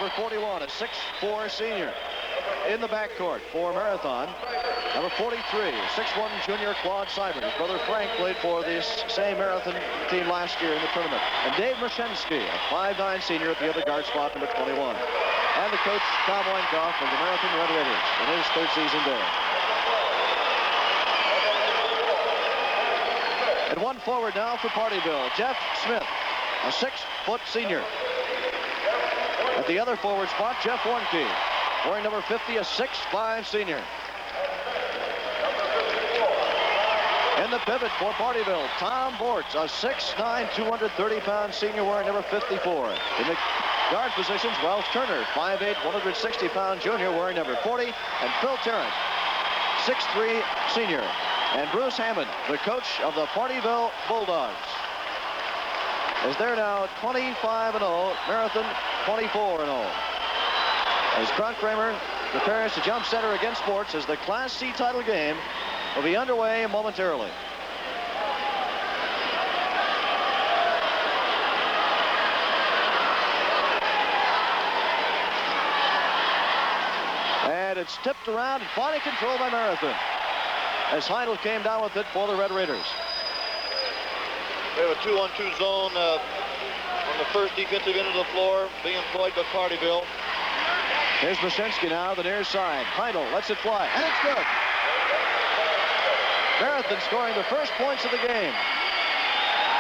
number 41, a 6'4" senior. In the backcourt for Marathon, number 43, 6'1" junior Claude Seibert. His brother Frank played for this same Marathon team last year in the tournament. And Dave Mershensky, a 5'9" senior at the other guard spot, number 21. And the coach, Tom Weinkoff, of the Marathon Red Raiders in his third season there. And one forward now for Pardeeville, Jeff Smith, a 6-foot senior. At the other forward spot, Jeff Warnke, wearing number 50, a 6'5" senior. In the pivot for Pardeeville, Tom Bortz, a 6'9", 230-pound senior wearing number 54. In the guard positions, Ralph Turner, 5'8", 160-pound junior wearing number 40. And Phil Tarrant, 6'3", senior. And Bruce Hammond, the coach of the Pardeeville Bulldogs, as they're now 25-0, Marathon 24-0. As Kramer prepares to jump center against Sports as the Class C title game will be underway momentarily. And it's tipped around and finally controlled by Marathon, as Heidel came down with it for the Red Raiders. We have a 2-on-2 zone on the first defensive end of the floor being employed by Pardeeville. Here's Brzezinski now, the near side. Heidel lets it fly, and it's good. Marathon scoring the first points of the game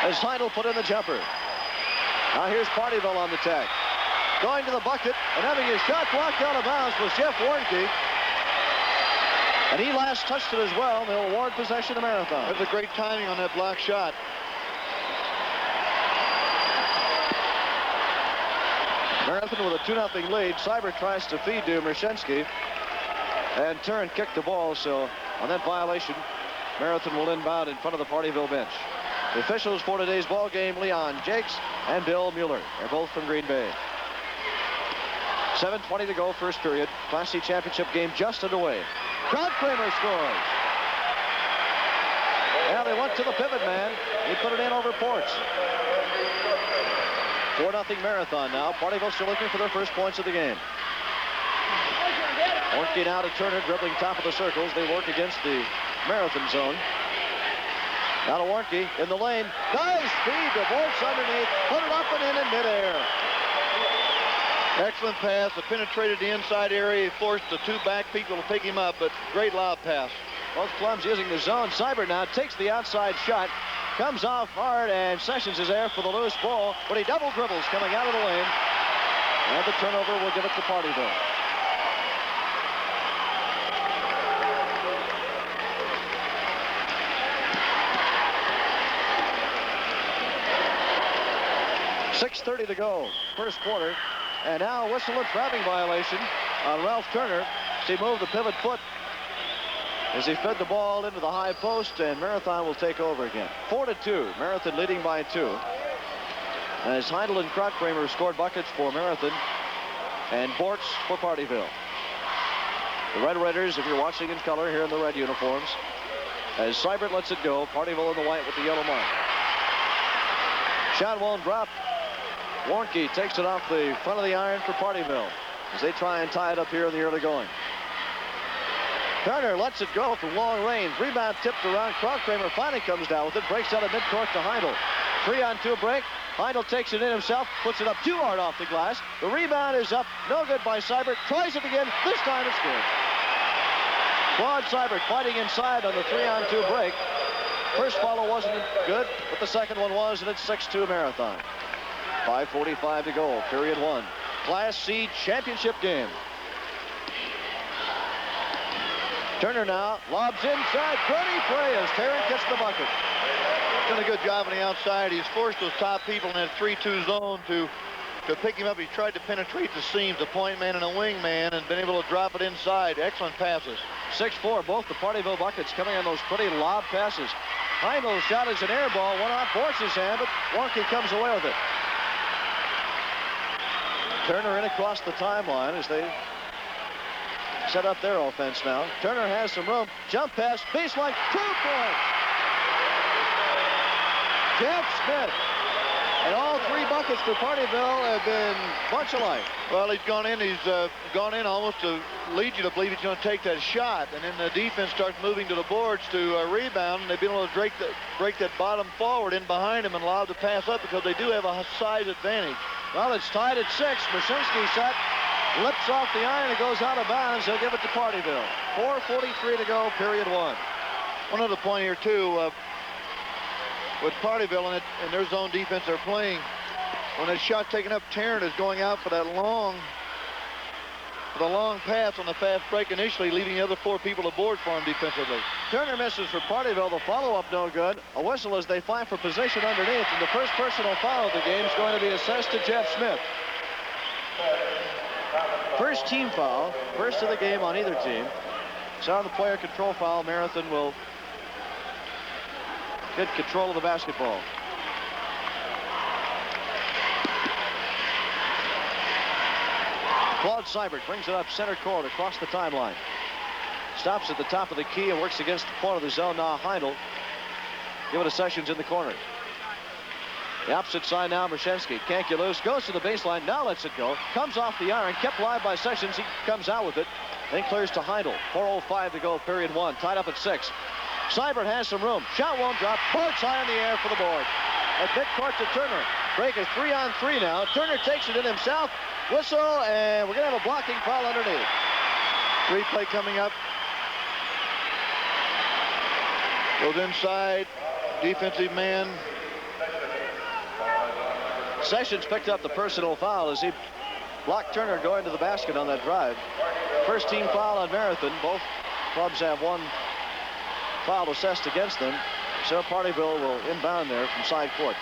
as Heidel put in the jumper. Now here's Pardeeville on the tag. Going to the bucket and having his shot blocked out of bounds was Jeff Warnke. And he last touched it as well. They'll award possession to Marathon. That's a great timing on that block shot. Marathon with a 2-0 lead. Seibert tries to feed to Mershensky, and Turn kicked the ball, so on that violation, Marathon will inbound in front of the Pardeeville bench. The officials for today's ball game, Leon Jakes and Bill Mueller. They're both from Green Bay. 7:20 to go, first period. Class C championship game just underway. Kramer scores. Yeah, they went to the pivot man. He put it in over Ports. 4-0 Marathon now. Pardeeville still looking for their first points of the game. Warnke now to Turner, dribbling top of the circles. They work against the Marathon zone. Now to Warnke in the lane. Nice feed to Bortz underneath. Put it up and in midair. Excellent pass. It penetrated the inside area. He forced the two back people to pick him up, but great lob pass. Both clubs using the zone. Seibert now takes the outside shot. Comes off hard, and Sessions is there for the loose ball, but he double dribbles coming out of the lane. And the turnover will give it to Pardeeville. .6:30 to go, first quarter. And now a whistle and trapping violation on Ralph Turner. He moved the pivot foot as he fed the ball into the high post, and Marathon will take over again. 4-2, Marathon leading by 2. As Heidel and Kramer scored buckets for Marathon and Bortz for Pardeeville. The Red Raiders, if you're watching in color, here in the red uniforms. As Seibert lets it go, Pardeeville in the white with the yellow mark. Shot won't drop. Warnke takes it off the front of the iron for Pardeeville as they try and tie it up here in the early going. Turner lets it go from long range. Rebound tipped around. Kramer finally comes down with it. Breaks out of midcourt to Heidel. 3-on-2 break. Heidel takes it in himself. Puts it up too hard off the glass. The rebound is up. No good by Seibert. Tries it again. This time it's good. Claude Seibert fighting inside on the 3-on-2 break. First follow wasn't good, but the second one was, and it's 6-2 Marathon. 5:45 to go, period 1. Class C championship game. Turner now lobs inside. Pretty play as Tarrant gets the bucket. Done a good job on the outside. He's forced those top people in that 3-2 zone to pick him up. He tried to penetrate the seams, the point man and a wing man, and been able to drop it inside. Excellent passes. 6-4, both the Pardeeville buckets coming on those pretty lob passes. Heidel's shot is an air ball, went off Bortz's hand, but Warnke comes away with it. Turner in across the timeline as they set up their offense now. Turner has some room. Jump pass, baseline, 2 points. Jeff Smith And all 3 buckets for Pardeeville have been bunch alike. Well, he's gone in almost to lead you to believe he's going to take that shot. And then the defense starts moving to the boards to rebound. And they've been able to break that bottom forward in behind him and allow to pass up because they do have a size advantage. Well, it's tied at 6. Mashinsky set. Lips off the iron. It goes out of bounds. They'll give it to Pardeeville. 4:43 to go, period 1. One other point here, too. With Pardeeville and their zone defense they're playing, when that shot taken up, Tarrant is going out for that long pass on the fast break initially, leaving the other 4 people aboard for him defensively. Turner misses for Pardeeville. The follow-up no good. A whistle as they fight for position underneath, and the first personal foul of the game is going to be assessed to Jeff Smith. First team foul, first of the game on either team. So on the player control foul, Marathon will get control of the basketball. Claude Seibert brings it up center court across the timeline. Stops at the top of the key and works against the point of the zone. Now Heindel. Give it to Sessions in the corner. The opposite side now, Mashinsky. Can't get loose. Goes to the baseline. Now lets it go. Comes off the iron. Kept live by Sessions. He comes out with it. Then clears to Heindel. 4:05 to go, period 1. Tied up at 6. Seibert has some room. Shot won't drop. Boards high in the air for the board. At midcourt to Turner. Break is 3-on-3 now. Turner takes it in himself. Whistle, and we're going to have a blocking foul underneath. Replay coming up. Goes inside. Defensive man. Sessions picked up the personal foul as he blocked Turner going to the basket on that drive. First team foul on Marathon. Both clubs have 1 foul assessed against them. So Pardeeville will inbound there from side court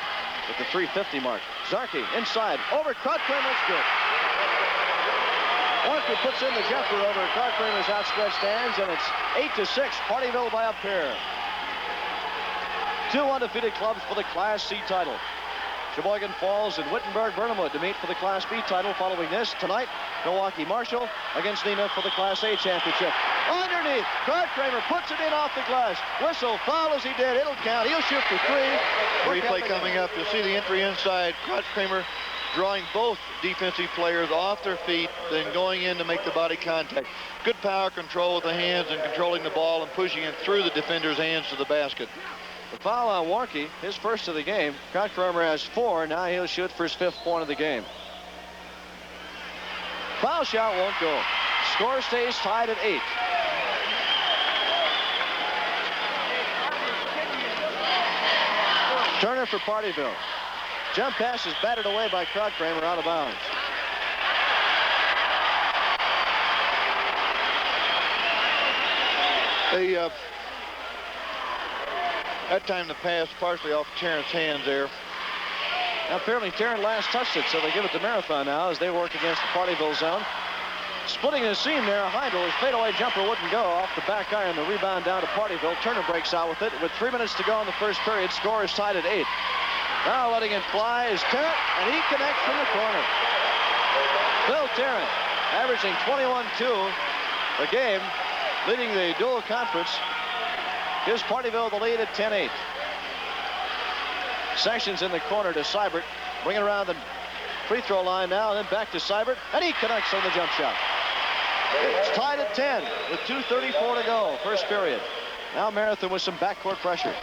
at the 3:50 mark. Zarki inside. Over Krautkramer. It's good. Walker puts in the jumper over Krautkramer's outstretched hands, and it's 8-6. Pardeeville by a pair. 2 undefeated clubs for the Class C title. Sheboygan Falls and Wittenberg-Burnhamwood to meet for the Class B title. Following this, tonight, Milwaukee Marshall against Neenah for the Class A championship. Underneath, Krautkramer puts it in off the glass. Whistle, foul as he did. It'll count. He'll shoot for 3. Replay coming up. You'll see the entry inside. Krautkramer drawing both defensive players off their feet, then going in to make the body contact. Good power control with the hands and controlling the ball and pushing it through the defender's hands to the basket. The foul on Warnke, his first of the game. Krautkramer has 4. Now he'll shoot for his 5th point of the game. Foul shot won't go. Score stays tied at 8. Turner for Pardeeville. Jump pass is batted away by Krautkramer, out of bounds. That time the pass partially off Tarrant's hands there. Now apparently Tarrant last touched it, so they give it to Marathon now as they work against the Pardeeville zone. Splitting the seam there, Heindel. His fadeaway jumper wouldn't go off the back iron. The rebound down to Pardeeville. Turner breaks out with it. With 3 minutes to go in the first period, score is tied at 8. Now letting it fly is Tarrant, and he connects from the corner. Bill Tarrant, averaging 21-2 a game, leading the dual conference. Gives Pardeeville the lead at 10-8. Sessions in the corner to Seibert. Bring it around the free throw line now, and then back to Seibert, and he connects on the jump shot. It's tied at 10 with 2:34 to go, first period. Now Marathon with some backcourt pressure.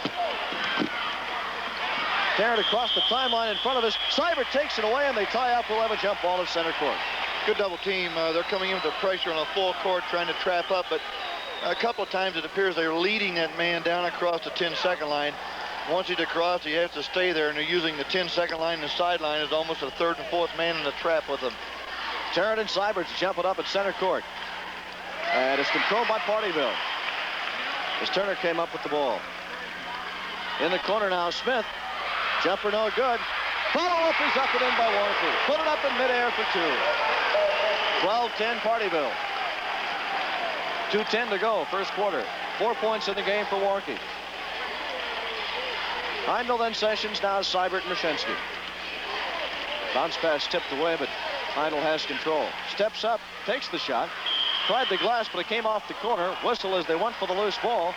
Tarrant across the timeline in front of us. Seibert takes it away, and they tie up. We'll have a jump ball at center court. Good double team. They're coming in with the pressure on a full court, trying to trap up, but a couple of times it appears they're leading that man down across the 10-second line. Once he's across, he has to stay there, and they're using the 10-second line and the sideline as almost a 3rd and 4th man in the trap with them. Tarrant and Seibert jump it up at center court. And it's controlled by Pardeeville as Turner came up with the ball. In the corner now, Smith. Jumper no good. Follow-up is up and in by Warnke. Put it up in midair for 2. 12-10 Pardeeville. 2:10 to go, first quarter. 4 points in the game for Warnke. Heindel, then Sessions, now Seibert and Mashinsky. Bounce pass tipped away, but Heindel has control. Steps up, takes the shot. Tried the glass, but it came off the corner. Whistle as they went for the loose ball.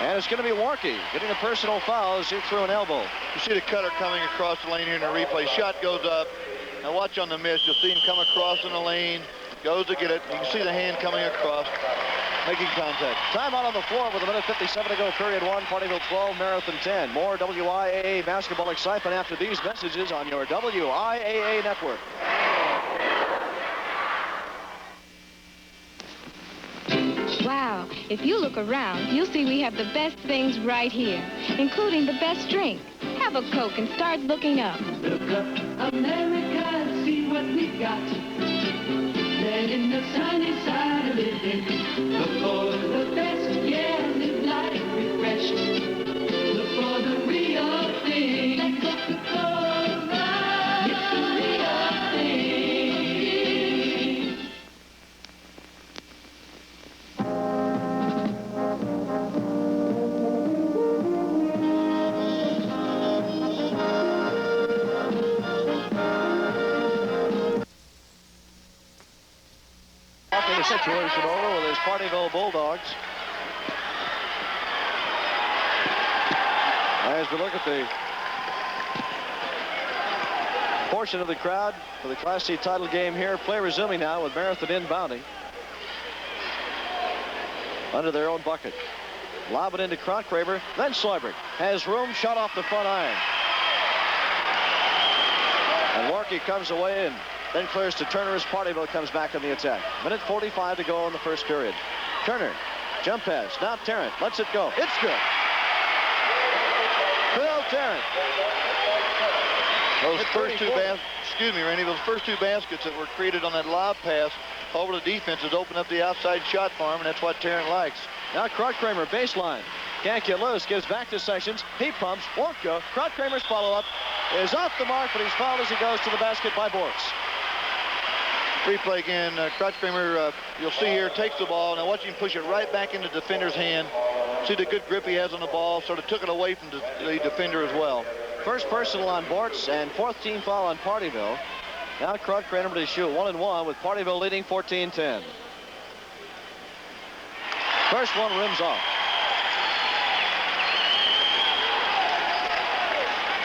And it's going to be Warnke getting a personal foul as he threw an elbow. You see the cutter coming across the lane here in the replay. Shot goes up. Now watch on the miss. You'll see him come across in the lane. Goes to get it. You can see the hand coming across, making contact. Timeout on the floor with 1:57 to go, period one. Pardeeville 12, Marathon 10. More WIAA basketball excitement after these messages on your WIAA network. Wow, if you look around, you'll see we have the best things right here, including the best drink. Have a Coke and start looking up. Look up, America, see what we've got. Then in the sunny side of living, look for the best, yeah, live life refreshed. Look for the real thing, Coca-Cola. It's the real thing. The situation over with his Pardeeville Bulldogs. As we look at the portion of the crowd for the Class C title game here, play resuming now with Marathon inbounding under their own bucket. Lob it into Kramer, then Soibert has room, shot off the front iron. And Warkey comes away and then clears to Turner as Pardeeville comes back on the attack. 1:45 to go in the first period. Turner, jump pass. Now Tarrant lets it go. It's good. Phil Tarrant. Those first two Randy, those first two baskets that were created on that lob pass over the defense has opened up the outside shot for him, and that's what Tarrant likes. Now Kramer baseline. Can't get loose. Gives back to Sessions. He pumps. Won't go. Kramer's follow-up is off the mark, but he's fouled as he goes to the basket by Bortz. Replay again. Kramer, you'll see here, takes the ball. Now watch him push it right back into the defender's hand. See the good grip he has on the ball. Sort of took it away from the defender as well. First personal on Bortz and fourth team foul on Pardeeville. Now Kramer to shoot 1-1 with Pardeeville leading 14-10. First one rims off.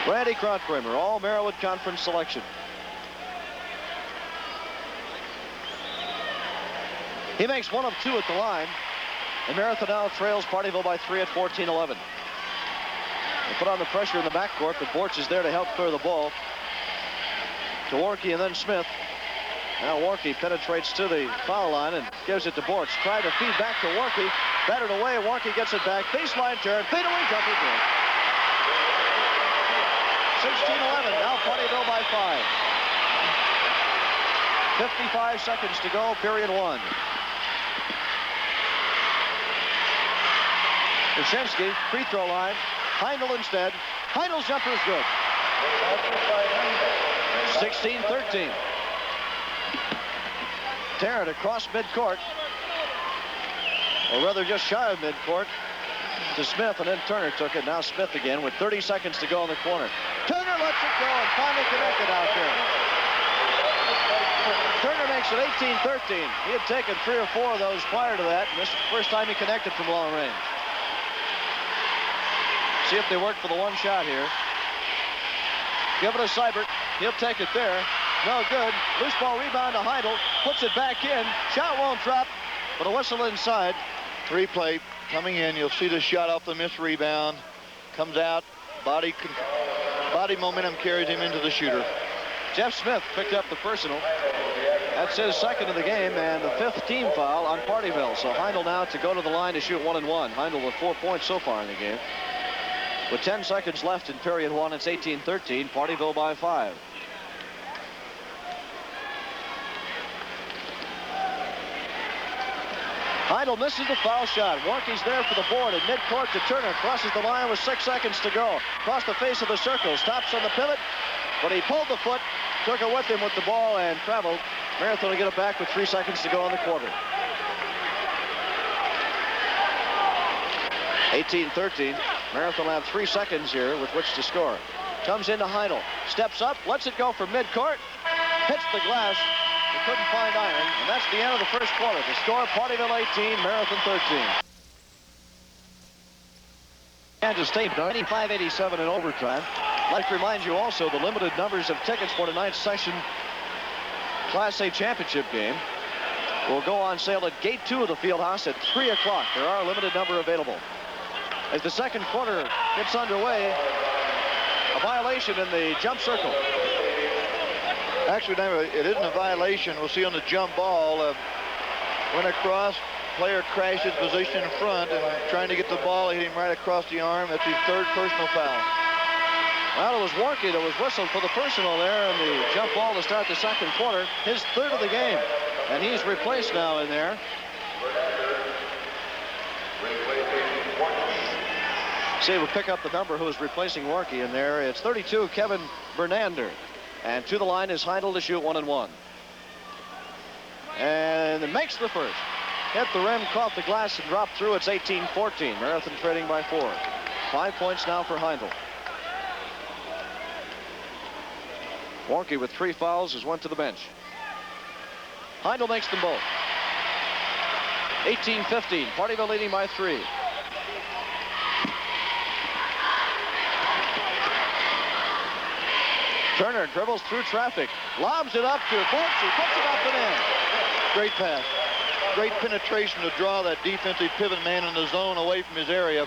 Randy Kramer, all Merriwood Conference selection. He makes 1 of 2 at the line. And Marathon now trails Pardeeville by 3 at 14-11. They put on the pressure in the backcourt, but Bortz is there to help clear the ball. To Warkey and then Smith. Now Warkey penetrates to the foul line and gives it to Bortz. Tried to feed back to Warkey. Battered away. Warkey gets it back. Baseline turn. Fadeaway jumper good. 16-11. Now Pardeeville by 5. 55 seconds to go, period one. Brzezinski, free throw line. Heindel instead. Heindel's jumper is good. 16-13. Tarrant across midcourt. Or rather just shy of midcourt to Smith, and then Turner took it. Now Smith again with 30 seconds to go in the corner. Turner lets it go and finally connected out there. Turner makes it 18-13. He had taken 3 or 4 of those prior to that, and this is the first time he connected from long range. See if they work for the one shot here. Give it to Seibert. He'll take it there. No good. Loose ball rebound to Heindel. Puts it back in. Shot won't drop, but a whistle inside. Replay coming in. You'll see the shot off the missed rebound. Comes out. Body momentum carries him into the shooter. Jeff Smith picked up the personal. That's his second of the game and the 5th team foul on Pardeeville. So Heindel now to go to the line to shoot 1-1. Heindel with 4 points so far in the game. With 10 seconds left in period one, it's 18-13. Pardeeville by 5. Heindel misses the foul shot. Warkey's there for the board at midcourt to Turner. Crosses the line with 6 seconds to go. Across the face of the circle. Stops on the pivot, but he pulled the foot, took it with him with the ball, and traveled. Marathon to get it back with 3 seconds to go in the quarter. 18-13. Marathon will have 3 seconds here with which to score. Comes into Heindel. Steps up, lets it go from midcourt. Hits the glass. They couldn't find iron. And that's the end of the first quarter. The score, Pardeeville 18, Marathon 13. Kansas State 95-87 in overtime. I'd like to remind you also the limited numbers of tickets for tonight's session Class A championship game will go on sale at Gate 2 of the field house at 3 o'clock. There are a limited number available. As the second quarter gets underway, a violation in the jump circle. Actually, no, it isn't a violation. We'll see on the jump ball. Went across, player crashed his position in front and trying to get the ball, hit him right across the arm. That's his third personal foul. Well, it was Warnke that was whistled for the personal there in the jump ball to start the second quarter. His third of the game. And he's replaced now in there. See, we'll pick up the number who is replacing Warnke in there. It's 32, Kevin Bernander. And to the line is Heindel to shoot 1 and 1. And it makes the first. Hit the rim, caught the glass, and dropped through. It's 18-14. Marathon trading by 4. 5 points now for Heindel. Warnke with 3 fouls has went to the bench. Heindel makes them both. 18-15. Pardeeville leading by 3. Turner dribbles through traffic, lobs it up to Bortz, who puts it up and in. Great pass. Great penetration to draw that defensive pivot man in the zone away from his area.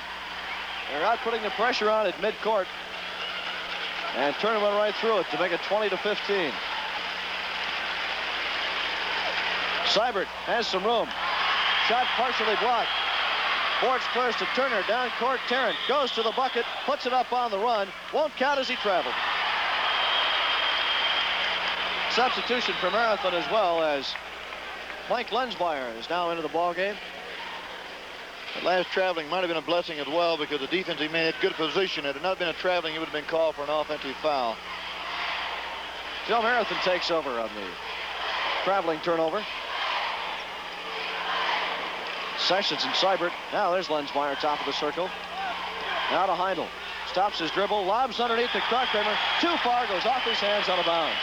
They're out putting the pressure on at midcourt. And Turner went right through it to make it 20-15. Seibert has some room. Shot partially blocked. Bortz clears to Turner. Down court, Tarrant goes to the bucket, puts it up on the run. Won't count as he traveled. Substitution for Marathon as well, as Mike Lensmeyer is now into the ball game. That last traveling might have been a blessing as well because the defensive man had good position. Had it not been a traveling, he would have been called for an offensive foul. Joe Marathon takes over on the traveling turnover. Sessions and Seibert. Now there's Lensmeyer, top of the circle. Now to Heindel. Stops his dribble, lobs underneath to Kramer. Too far, goes off his hands, out of bounds.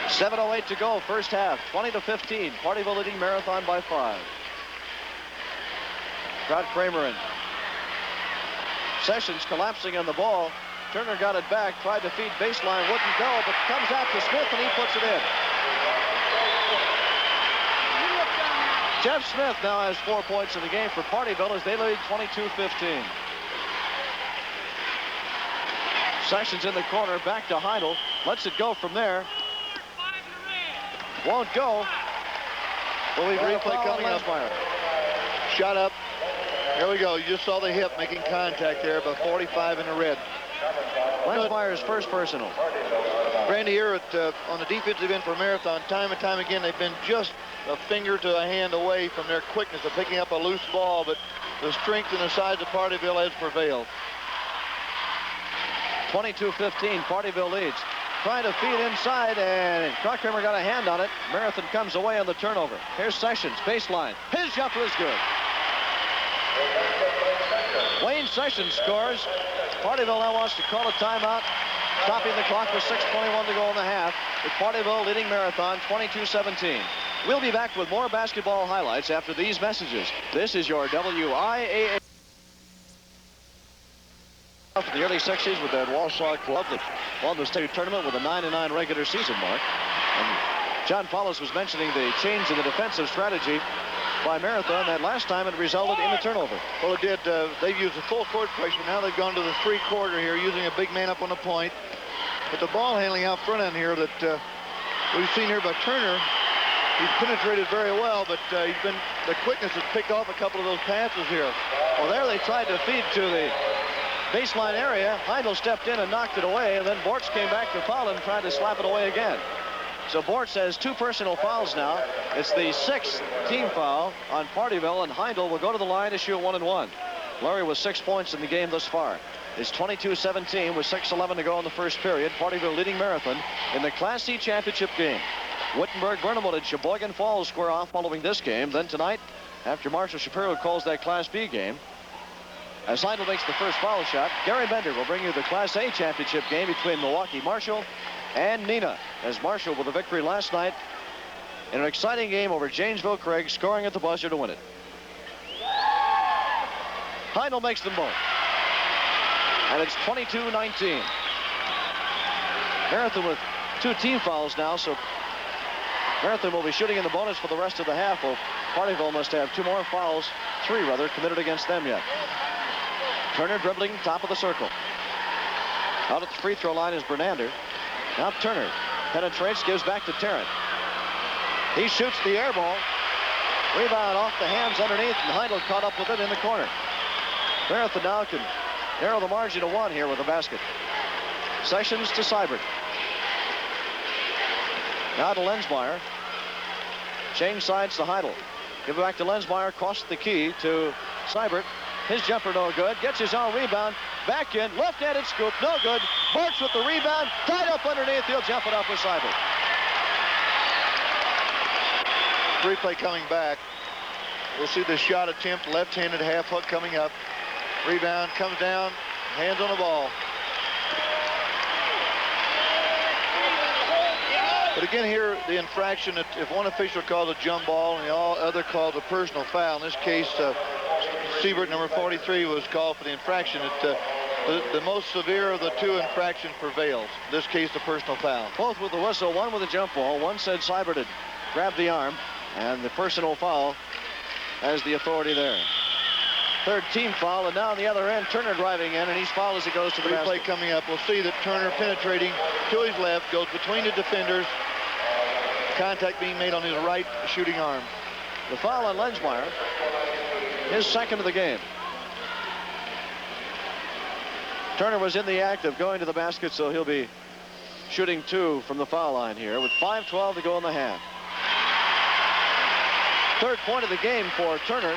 .708 to go, first half, 20-15. Pardeeville leading Marathon by 5. Got Kramer in. Sessions collapsing on the ball. Turner got it back, tried to feed baseline, wouldn't go, but comes out to Smith and he puts it in. Jeff Smith now has 4 points in the game for Pardeeville as they lead 22-15. Sessions in the corner, back to Heindel, lets it go from there. Won't go. Will we replay coming up? Shot up. Here we go. You just saw the hip making contact there, but 45 in the red. Lensmeyer's first personal. Randy, here on the defensive end for Marathon, time and time again, they've been just a finger to a hand away from their quickness of picking up a loose ball, but the strength and the size of Pardeeville has prevailed. 22-15, Pardeeville leads. Trying to feed inside, and Kramer got a hand on it. Marathon comes away on the turnover. Here's Sessions, baseline. His jumper is good. Wayne Sessions scores. Pardeeville now wants to call a timeout, stopping the clock with 6:21 to go in the half, with Pardeeville leading Marathon 22-17. We'll be back with more basketball highlights after these messages. This is your WIAA. In the early 60s with that Wausau club that won the state tournament with a 9-9 regular season mark. And John Paulus was mentioning the change in the defensive strategy by Marathon. That last time it resulted in a turnover. Well, it did. They've used the full court pressure. Now they've gone to the 3-quarter here, using a big man up on the point. But the ball handling out front end here that we've seen here by Turner, he's penetrated very well, but the quickness has picked off a couple of those passes here. Well, there they tried to feed to the baseline area. Heindel stepped in and knocked it away, and then Bortz came back to foul and tried to slap it away again. So Bortz has 2 personal fouls now. It's the 6th team foul on Pardeeville, and Heindel will go to the line to shoot 1 and 1. Larry with 6 points in the game thus far. It's 22-17 with 6:11 to go in the first period. Pardeeville leading Marathon in the Class C championship game. Wittenberg, Burnhamwood, and Sheboygan Falls square off following this game. Then tonight, after Marshall Shapiro calls that Class B game, as Heindel makes the first foul shot, Gary Bender will bring you the Class A championship game between Milwaukee Marshall and Neenah, as Marshall with a victory last night in an exciting game over Janesville Craig, scoring at the buzzer to win it. Heindel makes them both. And it's 22-19. Marathon with 2 team fouls now, so Marathon will be shooting in the bonus for the rest of the half. Well, Pardeeville must have 2 more fouls, 3 rather, committed against them yet. Turner dribbling top of the circle. Out at the free throw line is Bernander. Now Turner penetrates, gives back to Tarrant. He shoots the air ball. Rebound off the hands underneath, and Heindel caught up with it in the corner. Marathon now can narrow the margin to 1 here with the basket. Sessions to Seibert. Now to Lensmeyer. Change sides to Heindel. Give it back to Lensmeyer, across the key to Seibert. His jumper no good. Gets his own rebound. Back in. Left-handed scoop. No good. Bortz with the rebound. Tied up underneath. He'll jump it up with Seibert. Replay coming back. We'll see the shot attempt. Left-handed half hook coming up. Rebound comes down. Hands on the ball. But again here, the infraction, if one official calls a jump ball and the other calls a personal foul, in this case, Seibert, number 43, was called for the infraction. The most severe of the 2 infractions prevails. In this case, the personal foul. Both with the whistle, one with a jump ball. One said Seibert had grabbed the arm, and the personal foul has the authority there. 3rd team foul, and now on the other end, Turner driving in, and he's fouled as he goes to the replay basket. coming up. We'll see that Turner penetrating to his left, goes between the defenders. Contact being made on his right shooting arm. The foul on Lensmeyer, his 2nd of the game. Turner was in the act of going to the basket, so he'll be shooting 2 from the foul line here with 5:12 to go in the half. 3rd point of the game for Turner,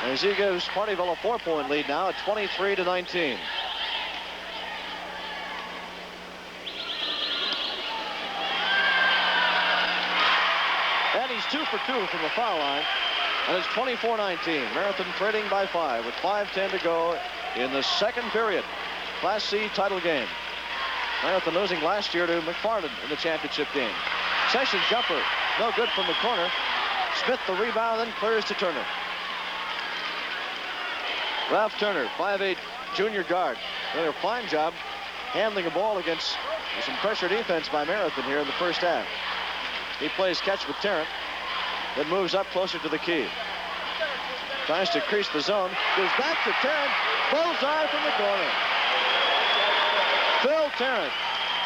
as he gives Pardeeville a 4-point lead now at 23-19. And he's 2 for 2 from the foul line, and it's 24-19. Marathon trading by 5 with 5:10 to go in the 2nd period. Class C title game. Marathon losing last year to McFarland in the championship game. Sessions jumper, no good from the corner. Smith the rebound, then clears to Turner. Ralph Turner, 5'8", junior guard. Doing a fine job handling the ball against some pressure defense by Marathon here in the first half. He plays catch with Tarrant, then moves up closer to the key. Tries to crease the zone, goes back to Tarrant, bullseye from the corner. Phil Tarrant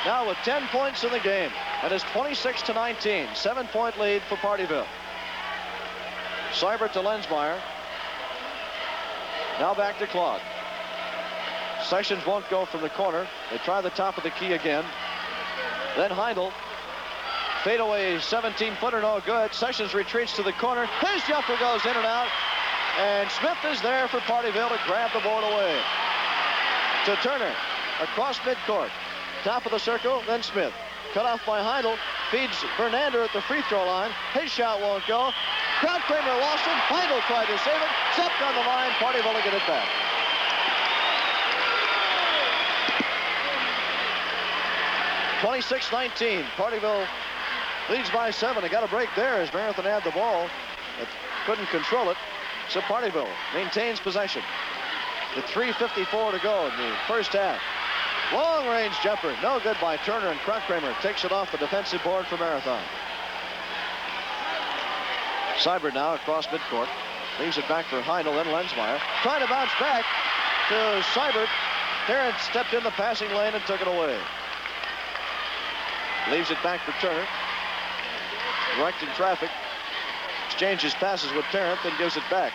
now with 10 points in the game, and it's 26-19, 7-point lead for Pardeeville. Seibert to Lensmeyer. Now back to Claude. Sessions won't go from the corner. They try the top of the key again. Then Heindel. Fadeaway 17-footer, no good. Sessions retreats to the corner. His jumper goes in and out. And Smith is there for Pardeeville to grab the board away. To Turner. Across midcourt. Top of the circle, then Smith. Cut off by Heindel. Feeds Bernander at the free throw line. His shot won't go. Kramer lost him. Heindel tried to save it. Stepped on the line. Pardeeville to get it back. (26-19). Pardeeville leads by 7. They got a break there as Marathon had the ball, but couldn't control it. So Pardeeville maintains possession. With 3:54 to go in the first half. Long range jumper, no good by Turner, and Kramer takes it off the defensive board for Marathon. Seibert now across midcourt. Leaves it back for Heindel, then Lensmeyer. Trying to bounce back to Seibert. Tarrant stepped in the passing lane and took it away. Leaves it back for Turner. Directing traffic. Exchanges passes with Tarrant, then gives it back.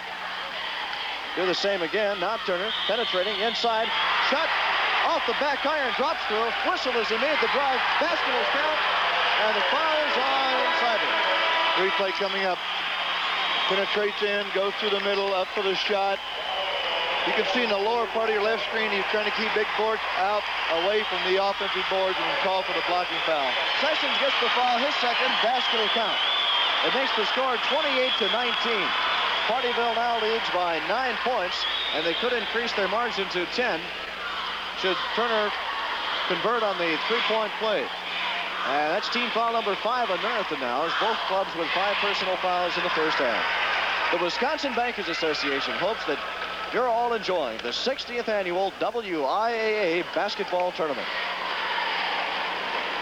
Do the same again. Now Turner penetrating inside. Shot off the back iron. Drops through. Whistle as he made the drive. Basket will count. And the foul is on Seibert. Replay coming up. Penetrates in, goes through the middle, up for the shot. You can see in the lower part of your left screen, he's trying to keep Big Bortz out, away from the offensive boards, and call for the blocking foul. Sessions gets the foul, his second. Basket will count. It makes the score 28-19. Pardeeville now leads by 9 points, and they could increase their margin to 10 should Turner convert on the three-point play. And that's team foul number 5 on Marathon now, as both clubs with 5 personal fouls in the first half. The Wisconsin Bankers Association hopes that you're all enjoying the 60th annual WIAA basketball tournament.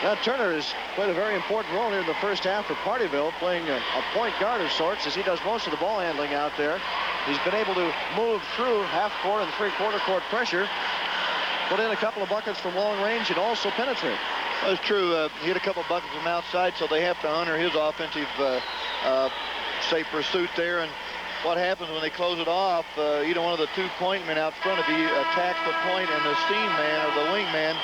Now, Turner has played a very important role here in the first half for Pardeeville, playing a point guard of sorts, as he does most of the ball handling out there. He's been able to move through half-court and three-quarter court pressure, put in a couple of buckets from long range, and also penetrate. That's true. He hit a couple of buckets from outside, so they have to honor his offensive, say, pursuit there. And what happens when they close it off, either one of the 2-point men out front, if he attacks the point and the seam man or the wing man,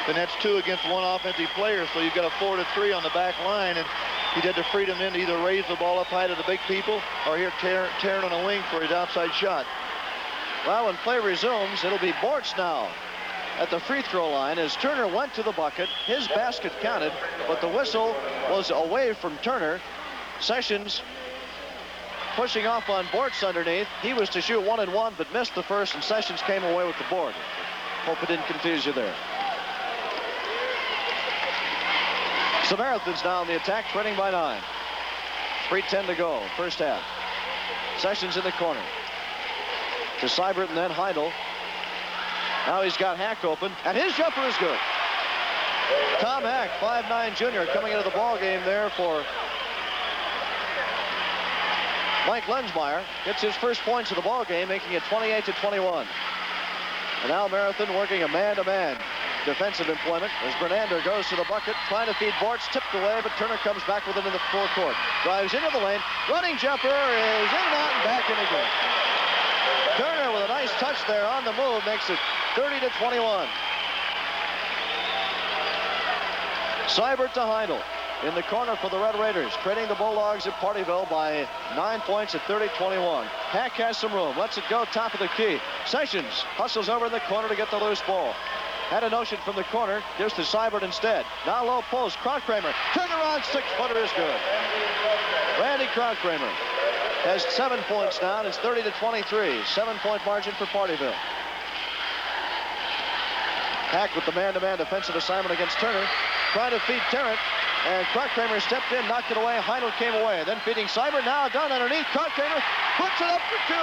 then that's 2 against 1 offensive player. So you've got a 4-to-3 on the back line, and he'd have the freedom then to either raise the ball up high to the big people or here tearing on a wing for his outside shot. Well, when play resumes, it'll be Bortz now at the free throw line as Turner went to the bucket. His basket counted, but the whistle was away from Turner. Sessions pushing off on Bortz underneath. He was to shoot 1 and 1, but missed the first, and Sessions came away with the board. Hope it didn't confuse you there. Samaritans now on the attack, trailing by 9. 3:10 to go, first half. Sessions in the corner. To Seibert and then Heindel. Now he's got Hack open, and his jumper is good. Tom Hack, 5'9" junior, coming into the ball game there for Mike Lensmeyer. Gets his first points of the ball game, making it 28-21. And now Marathon working a man-to-man defensive employment as Bernander goes to the bucket, trying to feed Bortz, tipped away, but Turner comes back with it in the full court. Drives into the lane, running jumper is in and out and back in again. Turner with a nice touch there on the move makes it 30-21. Seibert to Heindel in the corner for the Red Raiders, trading the Bulldogs at Pardeeville by 9 points at 30-21. Hack has some room, lets it go top of the key. Sessions hustles over in the corner to get the loose ball. Had a notion from the corner, gives to Seibert instead. Now low post, Krautkramer. Turnaround 6-footer is good. Randy Krautkramer has 7 points now, and it's 30-23. 7-point margin for Pardeeville. Hack with the man-to-man defensive assignment against Turner. Trying to feed Tarrant, and Krautkramer stepped in, knocked it away. Heindel came away. Then feeding Seibert, now down underneath. Krautkramer puts it up for 2.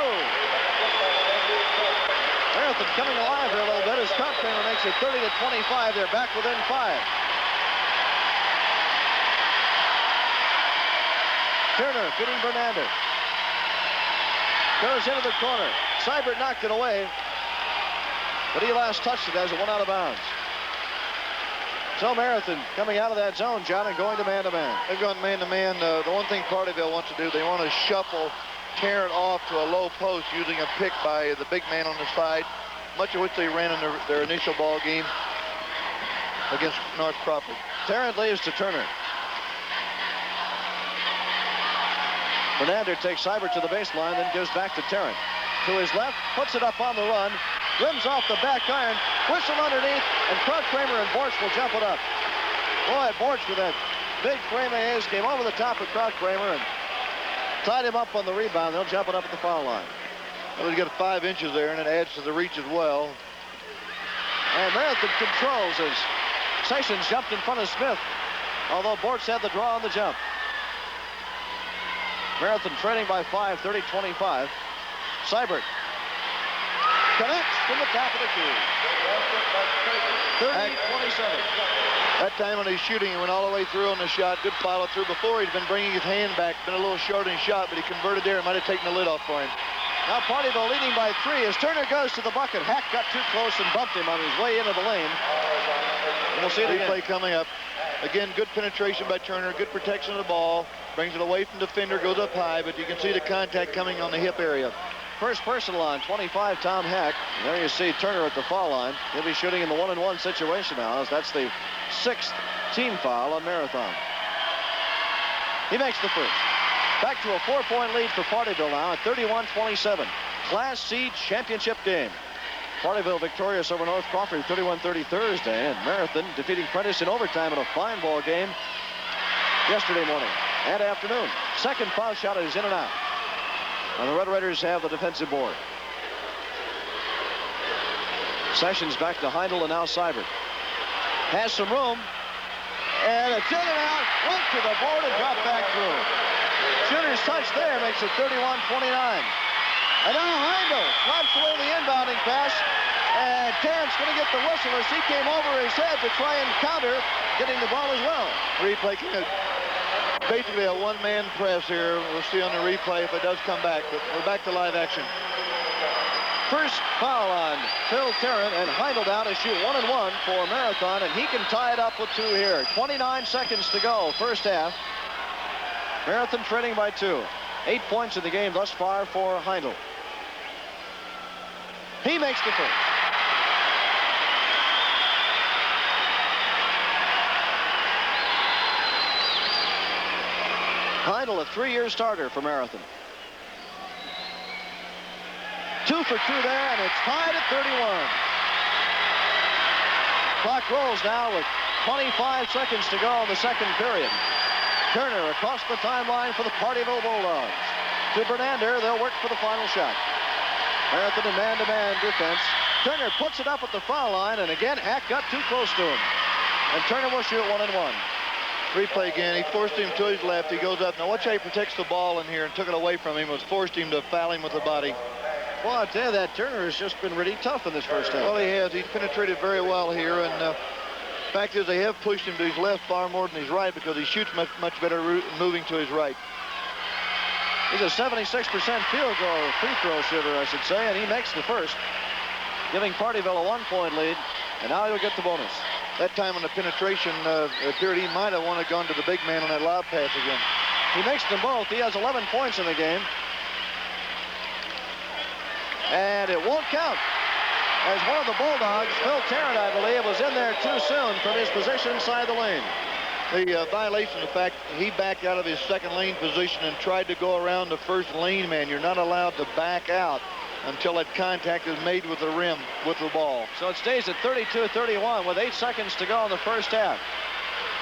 Marathon coming alive here a little bit as Krautkramer makes it 30-25. They're back within 5. Turner feeding Bernander. Goes into the corner. Seibert knocked it away, but he last touched it as it went out of bounds. So Marathon coming out of that zone, John, and going to man-to-man. They've gone man-to-man. The one thing Pardeeville wants to do, they want to shuffle Tarrant off to a low post using a pick by the big man on the side, much of which they ran in their initial ball game against North Crawford. Tarrant leaves to Turner. Bernander takes Seibert to the baseline, then gives back to Tarrant. To his left, puts it up on the run, rims off the back iron, whistle underneath, and Krautkramer and Bortz will jump it up. Boy, Bortz with that big frame of his came over the top of Krautkramer and tied him up on the rebound. They'll jump it up at the foul line. Well, he's got 5 inches there, and it adds to the reach as well. And Marathon controls as Sessions jumped in front of Smith, although Bortz had the draw on the jump. Marathon trailing by 5, 30-25. Seibert connects from the top of the key. 30-27. That time when he's shooting, he went all the way through on the shot. Good follow through. Before, he'd been bringing his hand back. Been a little short in shot, but he converted there and might have taken the lid off for him. Now Pardeeville leading by 3 as Turner goes to the bucket. Hack got too close and bumped him on his way into the lane. And we'll see it again. Replay coming up. Again, good penetration by Turner. Good protection of the ball. Brings it away from the defender, goes up high, but you can see the contact coming on the hip area. First personal on 25, Tom Hack. There you see Turner at the foul line. He'll be shooting in the 1-and-1 situation now, as that's the 6th team foul on Marathon. He makes the first. Back to a 4-point lead for Pardeeville now at 31-27. Class C championship game. Pardeeville victorious over North Crawford 31-30 Thursday, and Marathon defeating Prentice in overtime in a fine ball game yesterday morning and afternoon. Second foul shot is in and out. And the Red Raiders have the defensive board. Sessions back to Heindel and now Seibert. Has some room. And it's in and out. Went to the board and dropped back through. Shooter's touch there makes it 31-29. And now Heindel slaps away the inbounding pass. And Terrence going to get the whistle as he came over his head to try and counter, getting the ball as well. Replay, basically a one-man press here. We'll see on the replay if it does come back. But we're back to live action. First foul on Phil Tarrant, and Heindel down to shoot 1 and 1 for Marathon, and he can tie it up with 2 here. 29 seconds to go, first half. Marathon trailing by 2. 8 points in the game thus far for Heindel. He makes the first. Heindel, a 3-year starter for Marathon. 2 for 2 there, and it's tied at 31. Clock rolls now with 25 seconds to go in the second period. Turner across the timeline for the Pardeeville Bulldogs. To Bernander, they'll work for the final shot. Marathon in man-to-man defense. Turner puts it up at the foul line, and again, Hack got too close to him. And Turner will shoot 1 and 1. Replay again. He forced him to his left. He goes up. Now watch how he protects the ball in here and took it away from him. Was forced him to foul him with the body. Well, I tell you, that Turner has just been really tough in this first half. Well, he has. He's penetrated very well here. And fact is, they have pushed him to his left far more than his right because he shoots much better moving to his right. He's a 76% field goal free throw shooter, I should say, and he makes the first, giving Pardeeville a 1-point lead, and now he'll get the bonus. That time on the penetration, it appeared he might have wanted to gone to the big man on that lob pass again. He makes them both. He has 11 points in the game. And it won't count. As one of the Bulldogs, Phil Tarrant, I believe, was in there too soon from his position inside the lane. The violation, the fact he backed out of his second lane position and tried to go around the first lane man. You're not allowed to back out until that contact is made with the rim, with the ball. So it stays at 32-31 with 8 seconds to go in the first half.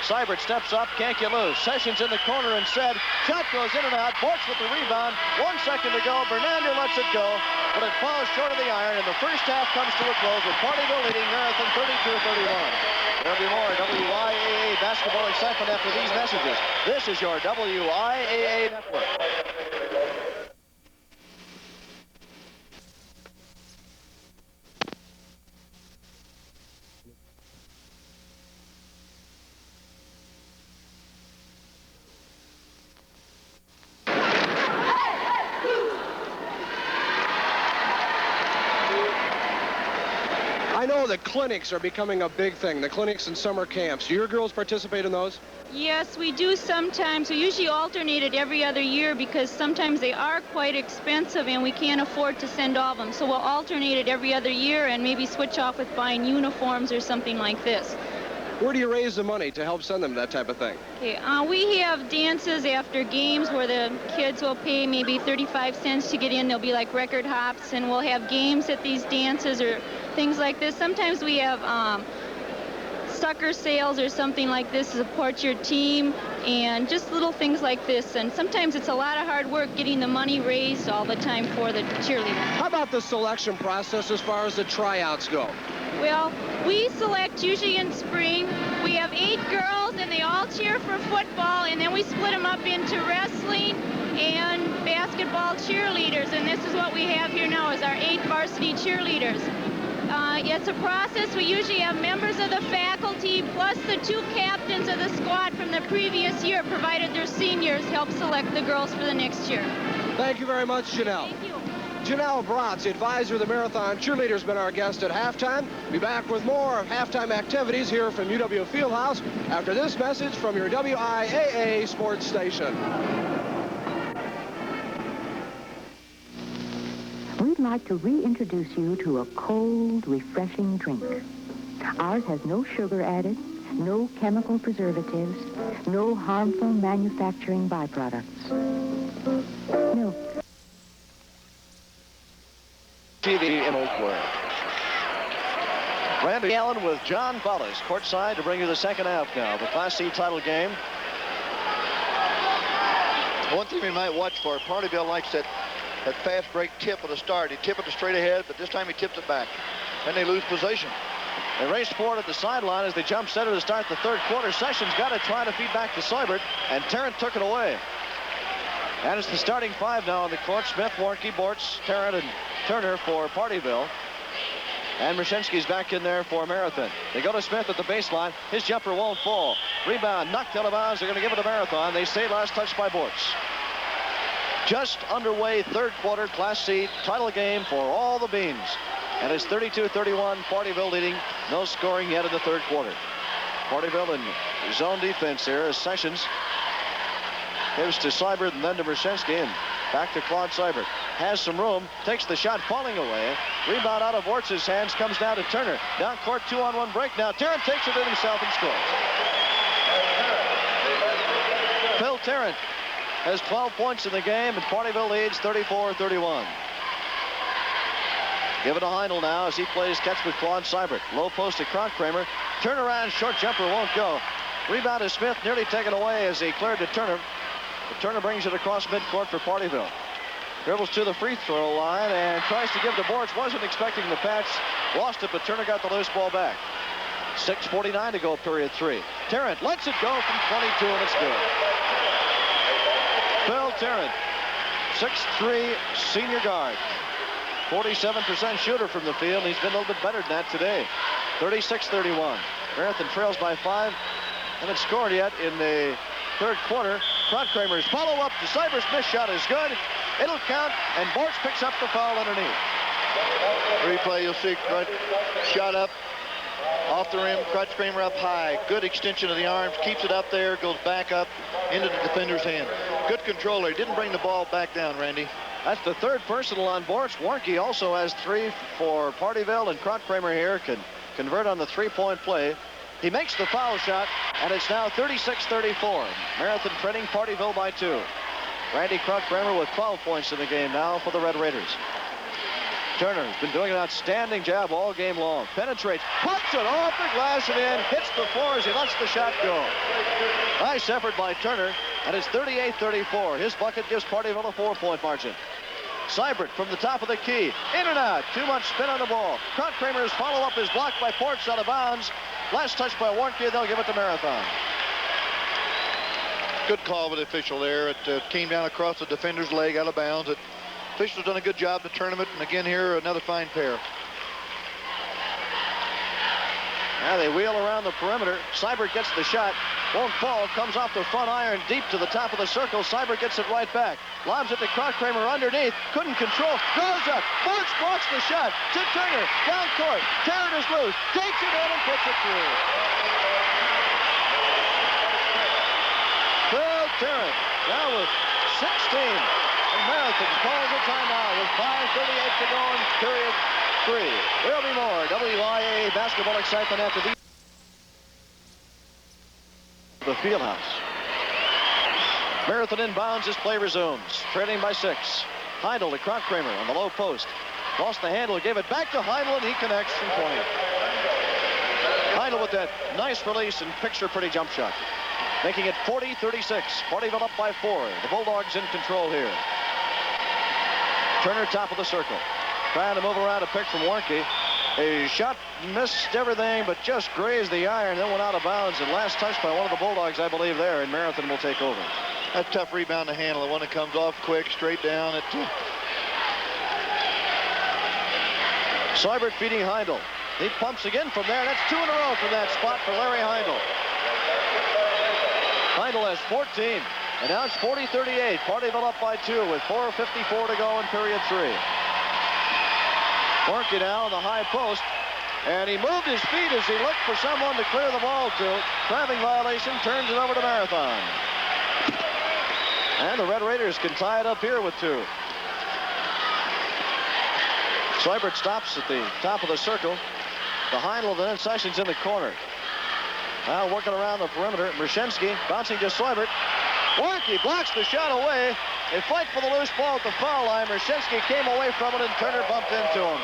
Seibert steps up, can't get loose. Sessions in the corner and said, shot goes in and out. Bortz with the rebound. 1 second to go. Bernander lets it go, but it falls short of the iron, and the first half comes to a close with Pardeeville leading Marathon 32-31. There'll be more WIAA basketball excitement after these messages. This is your WIAA network. I know the clinics are becoming a big thing, the clinics and summer camps. Do your girls participate in those? Yes, we do sometimes. We usually alternate it every other year because sometimes they are quite expensive and we can't afford to send all of them. So we'll alternate it every other year and maybe switch off with buying uniforms or something like this. Where do you raise the money to help send them that type of thing? Okay, we have dances after games where the kids will pay maybe 35 cents to get in. There'll be like record hops, and we'll have games at these dances or things like this. Sometimes we have sucker sales or something like this to support your team, and just little things like this. And sometimes it's a lot of hard work getting the money raised all the time for the cheerleaders. How about the selection process as far as the tryouts go? Well, we select usually in spring. We have 8 girls, and they all cheer for football, and then we split them up into wrestling and basketball cheerleaders. And this is what we have here now is our 8 varsity cheerleaders. It's a process. We usually have members of the faculty plus the 2 captains of the squad from the previous year, provided their seniors help select the girls for the next year. Thank you very much, Janelle. Thank you. Janelle Bratz, the advisor of the Marathon Cheerleaders, has been our guest at halftime. Be back with more of halftime activities here from UW Fieldhouse after this message from your WIAA sports station. We'd like to reintroduce you to a cold, refreshing drink. Ours has no sugar added, no chemical preservatives, no harmful manufacturing byproducts. Milk. TV in Oakwood. Randy Allen with John Follis courtside to bring you the second half now. The Class C title game. One thing we might watch for, Pardeeville likes that fast break tip at the start. He tipped it straight ahead, but this time he tips it back. And they lose possession. They race forward at the sideline as they jump center to start the third quarter. Sessions got it, trying to feed back to Seibert, and Tarrant took it away. And it's the starting five now on the court. Smith, Warnke, Bortz, Tarrant, and Turner for Pardeeville. And Mrszynski's back in there for Marathon. They go to Smith at the baseline. His jumper won't fall. Rebound, knocked out of bounds. They're going to give it to Marathon. They say last touch by Bortz. Just underway, third quarter, Class C title game for all the Beans. And it's 32-31, Pardeeville leading. No scoring yet in the third quarter. Pardeeville in zone defense here as Sessions gives to Seibert and then to Mrszynski, and back to Claude Seibert. Has some room, takes the shot, falling away. Rebound out of Bortz's hands, comes down to Turner. Down court, 2-on-1 break now. Tarrant takes it in himself and scores. Phil Tarrant has 12 points in the game, and Pardeeville leads 34-31. Give it to Heindel now as he plays catch with Claude Seibert. Low post to Kramer. Turnaround, short jumper won't go. Rebound to Smith, nearly taken away as he cleared to Turner. But Turner brings it across midcourt for Pardeeville. Dribbles to the free throw line and tries to give to Bortz. Wasn't expecting the pass. Lost it, but Turner got the loose ball back. 6:49 to go, period 3. Tarrant lets it go from 22, and it's good. Phil Tarrant, 6'3", senior guard. 47% shooter from the field. He's been a little bit better than that today. 36-31. Marathon trails by 5. Haven't scored yet in the third quarter. Kramer's follow-up to Seibert's missed shot is good. It'll count, and Bortz picks up the foul underneath. Replay, you'll see shot up off the rim. Kramer up high. Good extension of the arms. Keeps it up there. Goes back up into the defender's hand. Good controller. He didn't bring the ball back down, Randy. That's the third personal on Bortz. Warnke also has 3 for Pardeeville, and Kramer here can convert on the three-point play. He makes the foul shot, and it's now 36-34. Marathon trailing Pardeeville by 2. Randy Kramer with 12 points in the game now for the Red Raiders. Turner's been doing an outstanding job all game long. Penetrates, puts it off the glass and in, hits the floor as he lets the shot go. Nice effort by Turner, and it's 38-34. His bucket gives Pardeeville a 4-point margin. Seibert from the top of the key, in and out. Too much spin on the ball. Kramer's follow-up is blocked by Bortz out of bounds. Last touch by Warnke, they'll give it to Marathon. Good call with the official there. It came down across the defender's leg out of bounds. Official's done a good job in the tournament, and again here, another fine pair. Now they wheel around the perimeter. Seibert gets the shot. Won't fall. Comes off the front iron deep to the top of the circle. Seibert gets it right back. Lobs it to Kramer underneath. Couldn't control. Goes up. Bortz blocks the shot. To Turner. Down court. Tarrant is loose. Takes it in and puts it through. Phil Tarrant now with 16. And Marathon calls a timeout with 5:38 to go in period 3. There'll be more WIAA basketball excitement after the Fieldhouse. Marathon inbounds as play resumes. Trailing by 6. Heindel to Kramer on the low post. Lost the handle, gave it back to Heindel, and he connects from 20. Heindel with that nice release and picture-pretty jump shot. Making it 40-36. Pardeeville up by 4. The Bulldogs in control here. Turner top of the circle. Trying to move around a pick from Warnke. A shot missed everything, but just grazed the iron, then went out of bounds. And last touch by one of the Bulldogs, I believe, there, and Marathon will take over. That's a tough rebound to handle. The one that comes off quick, straight down. Seibert feeding Heindel. He pumps again from there. That's 2 in a row from that spot for Larry Heindel. Heindel has 14. And now it's 40-38. Pardeeville up by 2 with 4:54 to go in period 3. Warnke now on the high post. And he moved his feet as he looked for someone to clear the ball to. Traveling violation, turns it over to Marathon. And the Red Raiders can tie it up here with 2. Seibert stops at the top of the circle. The Heindel, then Sessions in the corner. Now working around the perimeter. Mrszynski bouncing to Seibert. Warnke blocks the shot away. They fight for the loose ball at the foul line. Mrszynski came away from it, and Turner bumped into him.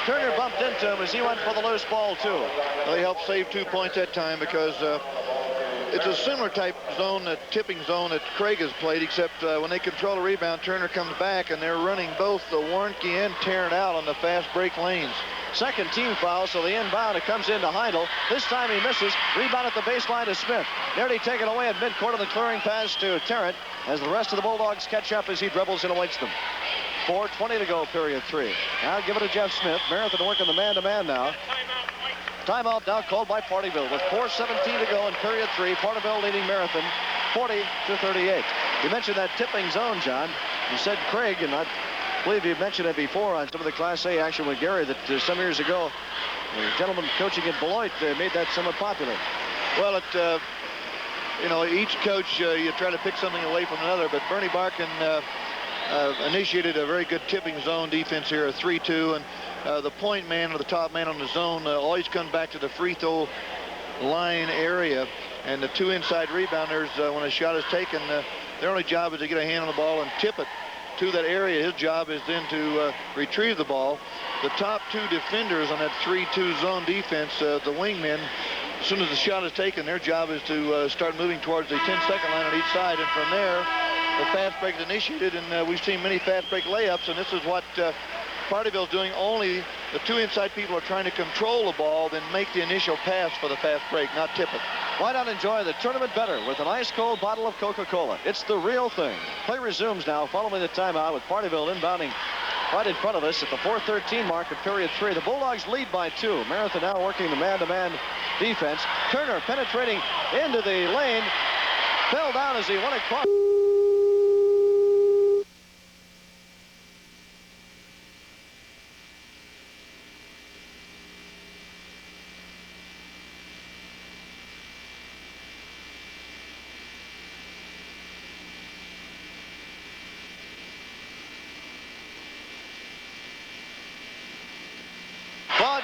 Turner bumped into him as he went for the loose ball, too. Well, he helped save 2 points that time because it's a similar type zone, that tipping zone that Craig has played, except when they control the rebound, Turner comes back, and they're running both the Warnke and Tarrant out on the fast break lanes. second team foul, so the inbound, it comes into Heindel. This time he misses. Rebound at the baseline to Smith. Nearly taken away at midcourt on the clearing pass to Tarrant as the rest of the Bulldogs catch up as he dribbles and awaits them. 4:20 to go, period 3. Now give it to Jeff Smith. Marathon working the man-to-man now. Timeout now called by Pardeeville with 4:17 to go in period 3. Pardeeville leading Marathon 40-38. You mentioned that tipping zone, John. You said Craig, and I believe you mentioned it before on some of the Class A action with Gary, that some years ago, the gentleman coaching at Beloit made that somewhat popular. Well, you know, each coach, you try to pick something away from another, but Bernie Barkin initiated a very good tipping zone defense here, a 3-2, and the point man or the top man on the zone always comes back to the free throw line area, and the two inside rebounders, when a shot is taken, their only job is to get a hand on the ball and tip it to that area. His job is then to retrieve the ball. The top two defenders on that 3-2 zone defense, the wingmen, as soon as the shot is taken, their job is to start moving towards the 10-second line on each side, and from there, the fast break is initiated, and we've seen many fast break layups, and this is what Pardeeville's doing. Only the two inside people are trying to control the ball, then make the initial pass for the fast break, not tip it. Why not enjoy the tournament better with an ice-cold bottle of Coca-Cola? It's the real thing. Play resumes now following the timeout with Pardeeville inbounding right in front of us at the 4:13 mark of period 3. The Bulldogs lead by 2. Marathon now working the man-to-man defense. Turner penetrating into the lane. Fell down as he went across.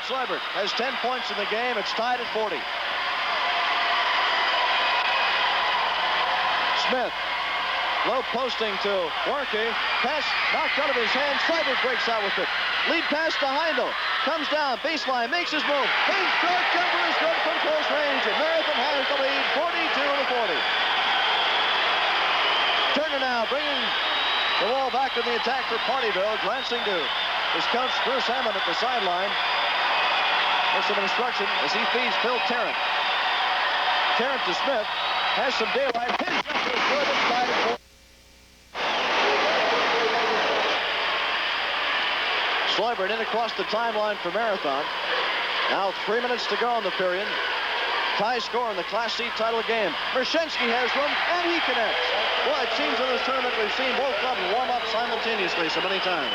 Seibert has 10 points in the game. It's tied at 40. Smith, low posting to Warnke. Pass knocked out of his hand. Seibert breaks out with it. Lead pass to Heindel. Comes down, baseline, makes his move. His short jumper is good from close range, and Marathon has the lead, 42-40. Turner now bringing the ball back in the attack for Pardeeville. Glancing to his coach, Bruce Hammond, at the sideline. With some instruction as he feeds Phil Tarrant. Tarrant to Smith. Has some daylight. His jumper is good. It's tied at 4. Seibert in across the timeline for Marathon. Now 3 minutes to go in the period. Tie score in the Class C title game. Mershensky has room, and he connects. Well, it seems in this tournament we've seen both clubs warm up simultaneously so many times.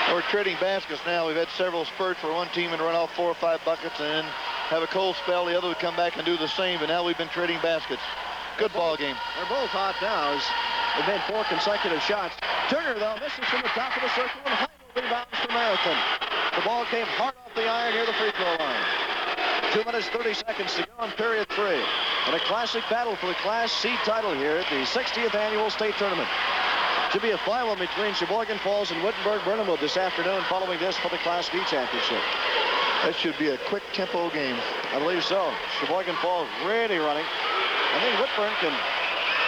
We're trading baskets now. We've had several spurts for one team and run off 4 or 5 buckets and then have a cold spell. The other would come back and do the same, but now we've been trading baskets. Good ball game. They're both hot now as they've made 4 consecutive shots. Turner, though, misses from the top of the circle, and Heindel rebounds for Marathon. The ball came hard off the iron near the free throw line. 2 minutes, 30 seconds to go in period 3. And a classic battle for the Class C title here at the 60th annual state tournament. Should be a final between Sheboygan Falls and Wittenberg-Burnhamwood this afternoon following this for the Class B championship. That should be a quick tempo game. I believe so. Sheboygan Falls really running. I think Whitburn can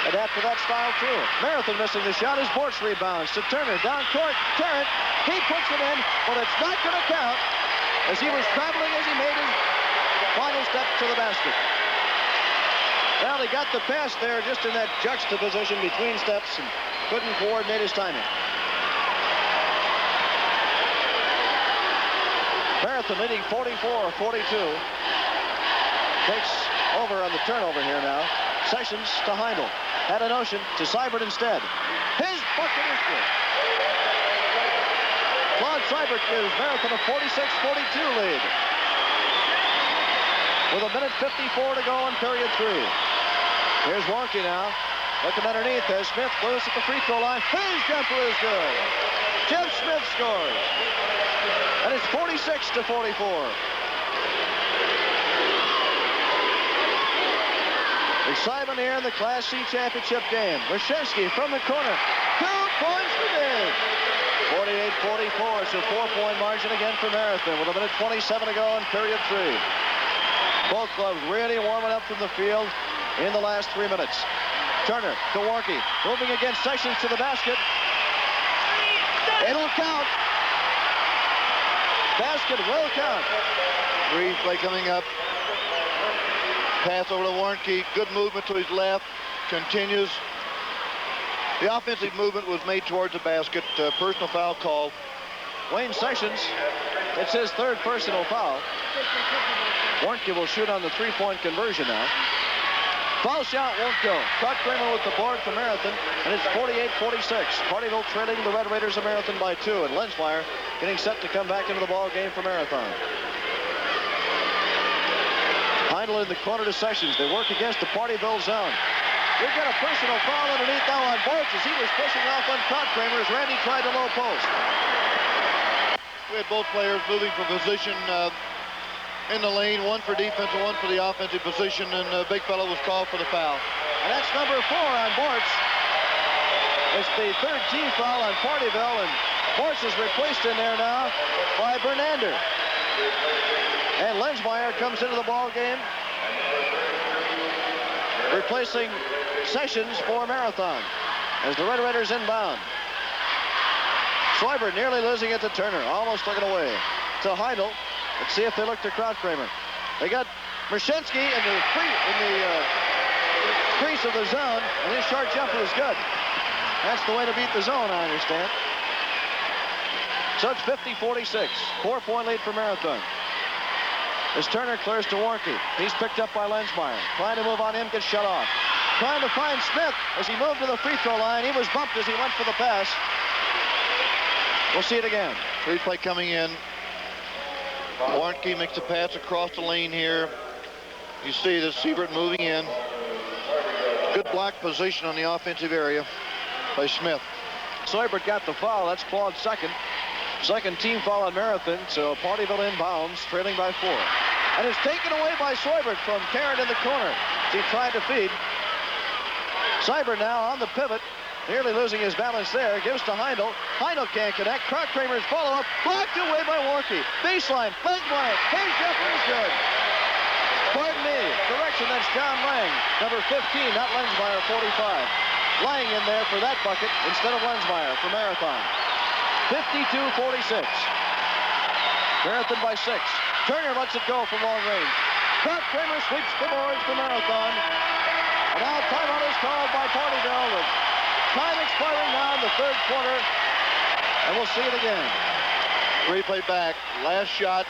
adapt to that style too. Marathon missing the shot as Bortz rebounds to Turner. Down court, Tarrant. He puts it in, but it's not going to count as he was traveling as he made his final step to the basket. Well, he got the pass there just in that juxtaposition between steps and couldn't coordinate his timing. Marathon leading 44-42. Takes over on the turnover here now. Sessions to Heindel. Had a notion to Seibert instead. His bucket is good. Claude Seibert gives Marathon a 46-42 lead. With a minute 54 to go in period 3. Here's Warnke now. Looking underneath as Smith goes at the free throw line. His jumper is good. Jeff Smith scores. And it's 46-44. Excitement here in the Class C championship game. Mershensky from the corner. 2 points for Dave. 48-44. It's a 4-point margin again for Marathon with a minute 27 to go in period 3. Both clubs really warming up from the field in the last 3 minutes. Turner to Warnke, moving against Sessions to the basket. It'll count. Basket will count. Replay coming up. Pass over to Warnke. Good movement to his left. Continues. The offensive movement was made towards the basket. Personal foul called. Wayne Sessions, it's his third personal foul. Warnke will shoot on the three-point conversion now. Foul shot won't go. Clark Kramer with the board for Marathon, and it's 48-46. Pardeeville trailing the Red Raiders of Marathon by 2, and Lensmeyer getting set to come back into the ball game for Marathon. Heindel in the corner to Sessions. They work against the Pardeeville zone. We've got a personal foul underneath now on Bortz as he was pushing off on Clark Kramer as Randy tried the low post. We had both players moving from position in the lane, one for defense and one for the offensive position, and Big Fella was called for the foul. And that's number 4 on Bortz. It's the third team foul on Pardeeville, and Bortz is replaced in there now by Bernander. And Lensmeyer comes into the ball game, replacing Sessions for Marathon as the Red Raiders inbound. Schreiber nearly losing it to Turner, almost took it away to Heindel. Let's see if they look to Kramer. They got Mershinsky in the crease of the zone, and his short jumper is good. That's the way to beat the zone, I understand. So it's 50-46, 4-point lead for Marathon. As Turner clears to Warnke. He's picked up by Lensmeyer. Trying to move on him, gets shut off. Trying to find Smith as he moved to the free throw line. He was bumped as he went for the pass. We'll see it again. Replay coming in. Warnke makes a pass across the lane here. You see the Siebert moving in. Good block position on the offensive area by Smith. Seibert got the foul. That's Claude's second. Second team foul on Marathon, so Pardeeville inbounds, trailing by 4. And it's taken away by Seibert from Karen in the corner. He tried to feed. Seibert now on the pivot, nearly losing his balance there. Gives to Heindel. Heindel can't connect. Kramer's follow-up, blocked away by Warnke. Baseline, Lensmeyer. His jumper is good. Pardon me, correction, that's John Lang, number 15, not Lensmeyer, 45. Lang in there for that bucket instead of Lensmeyer for Marathon. 52-46. Marathon by 6. Turner lets it go from long range. Kramer sweeps the boards for Marathon. And now timeout is called by Pardeeville with time expiring now in the third quarter. And we'll see it again. Replay back. Last shot.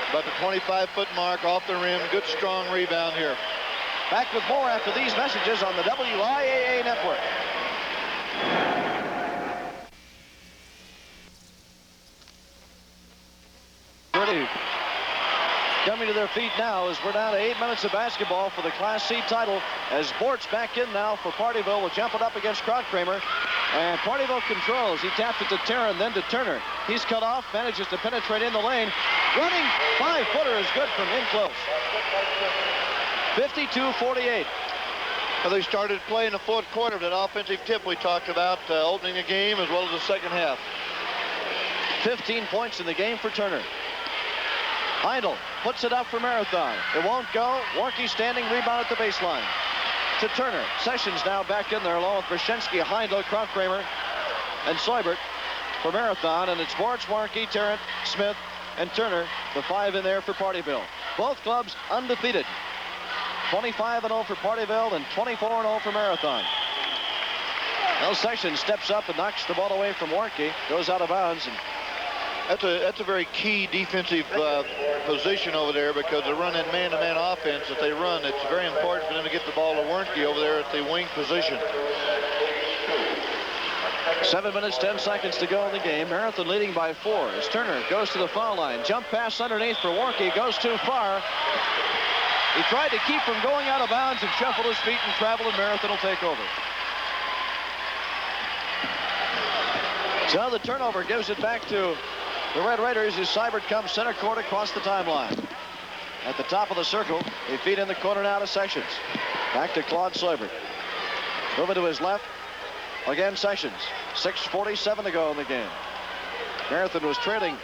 About the 25-foot mark off the rim. Good strong rebound here. Back with more after these messages on the WIAA network. Coming to their feet now as we're down to 8 minutes of basketball for the Class C title as Bortz back in now for Pardeeville will jump it up against Kramer. And Pardeeville controls. He tapped it to Taryn, then to Turner. He's cut off, manages to penetrate in the lane. Running 5-footer is good from in close. 52-48. Well, they started play in the fourth quarter of that offensive tip we talked about, opening the game as well as the second half. 15 points in the game for Turner. Heindel puts it up for Marathon. It won't go. Warnke standing, rebound at the baseline. To Turner. Sessions now back in there along with Brzezinski, Heindel, Kramer, and Seibert for Marathon. And it's Bortz, Warnke, Tarrant, Smith, and Turner, the 5 in there for Pardeeville. Both clubs undefeated. 25-0 for Pardeeville and 24-0 for Marathon. Now Sessions steps up and knocks the ball away from Warnke. Goes out of bounds. And that's a very key defensive position over there because they run that man-to-man offense that they run. It's very important for them to get the ball to Warnke over there at the wing position. 7 minutes, 10 seconds to go in the game. Marathon leading by 4 as Turner goes to the foul line. Jump pass underneath for Warnke. Goes too far. He tried to keep from going out of bounds and shuffled his feet and traveled, and Marathon will take over. So the turnover gives it back to the Red Raiders as Seibert comes center court across the timeline. At the top of the circle, they feed in the corner now to Sessions. Back to Claude Seibert. Moving to his left. Again, Sessions. 6:47 to go in the game. Marathon was trailing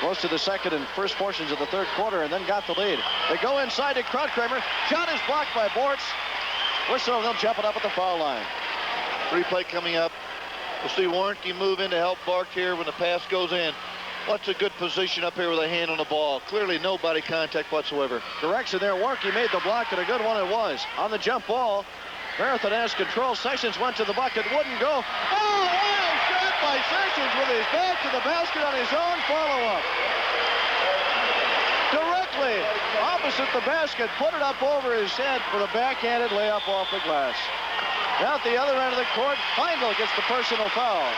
most of the second and first portions of the third quarter and then got the lead. They go inside to Kramer. Shot is blocked by Bortz. Whistle, they'll jump it up at the foul line. Replay coming up. We'll see Warnke move in to help Bark here when the pass goes in. What's a good position up here with a hand on the ball? Clearly no body contact whatsoever. Direction there, Warnke made the block, and a good one it was. On the jump ball, Marathon has control. Sessions went to the bucket, wouldn't go. Oh, wild shot by Sessions with his back to the basket on his own follow-up. Directly opposite the basket, put it up over his head for the backhanded layup off the glass. Now at the other end of the court, Heindel gets the personal foul.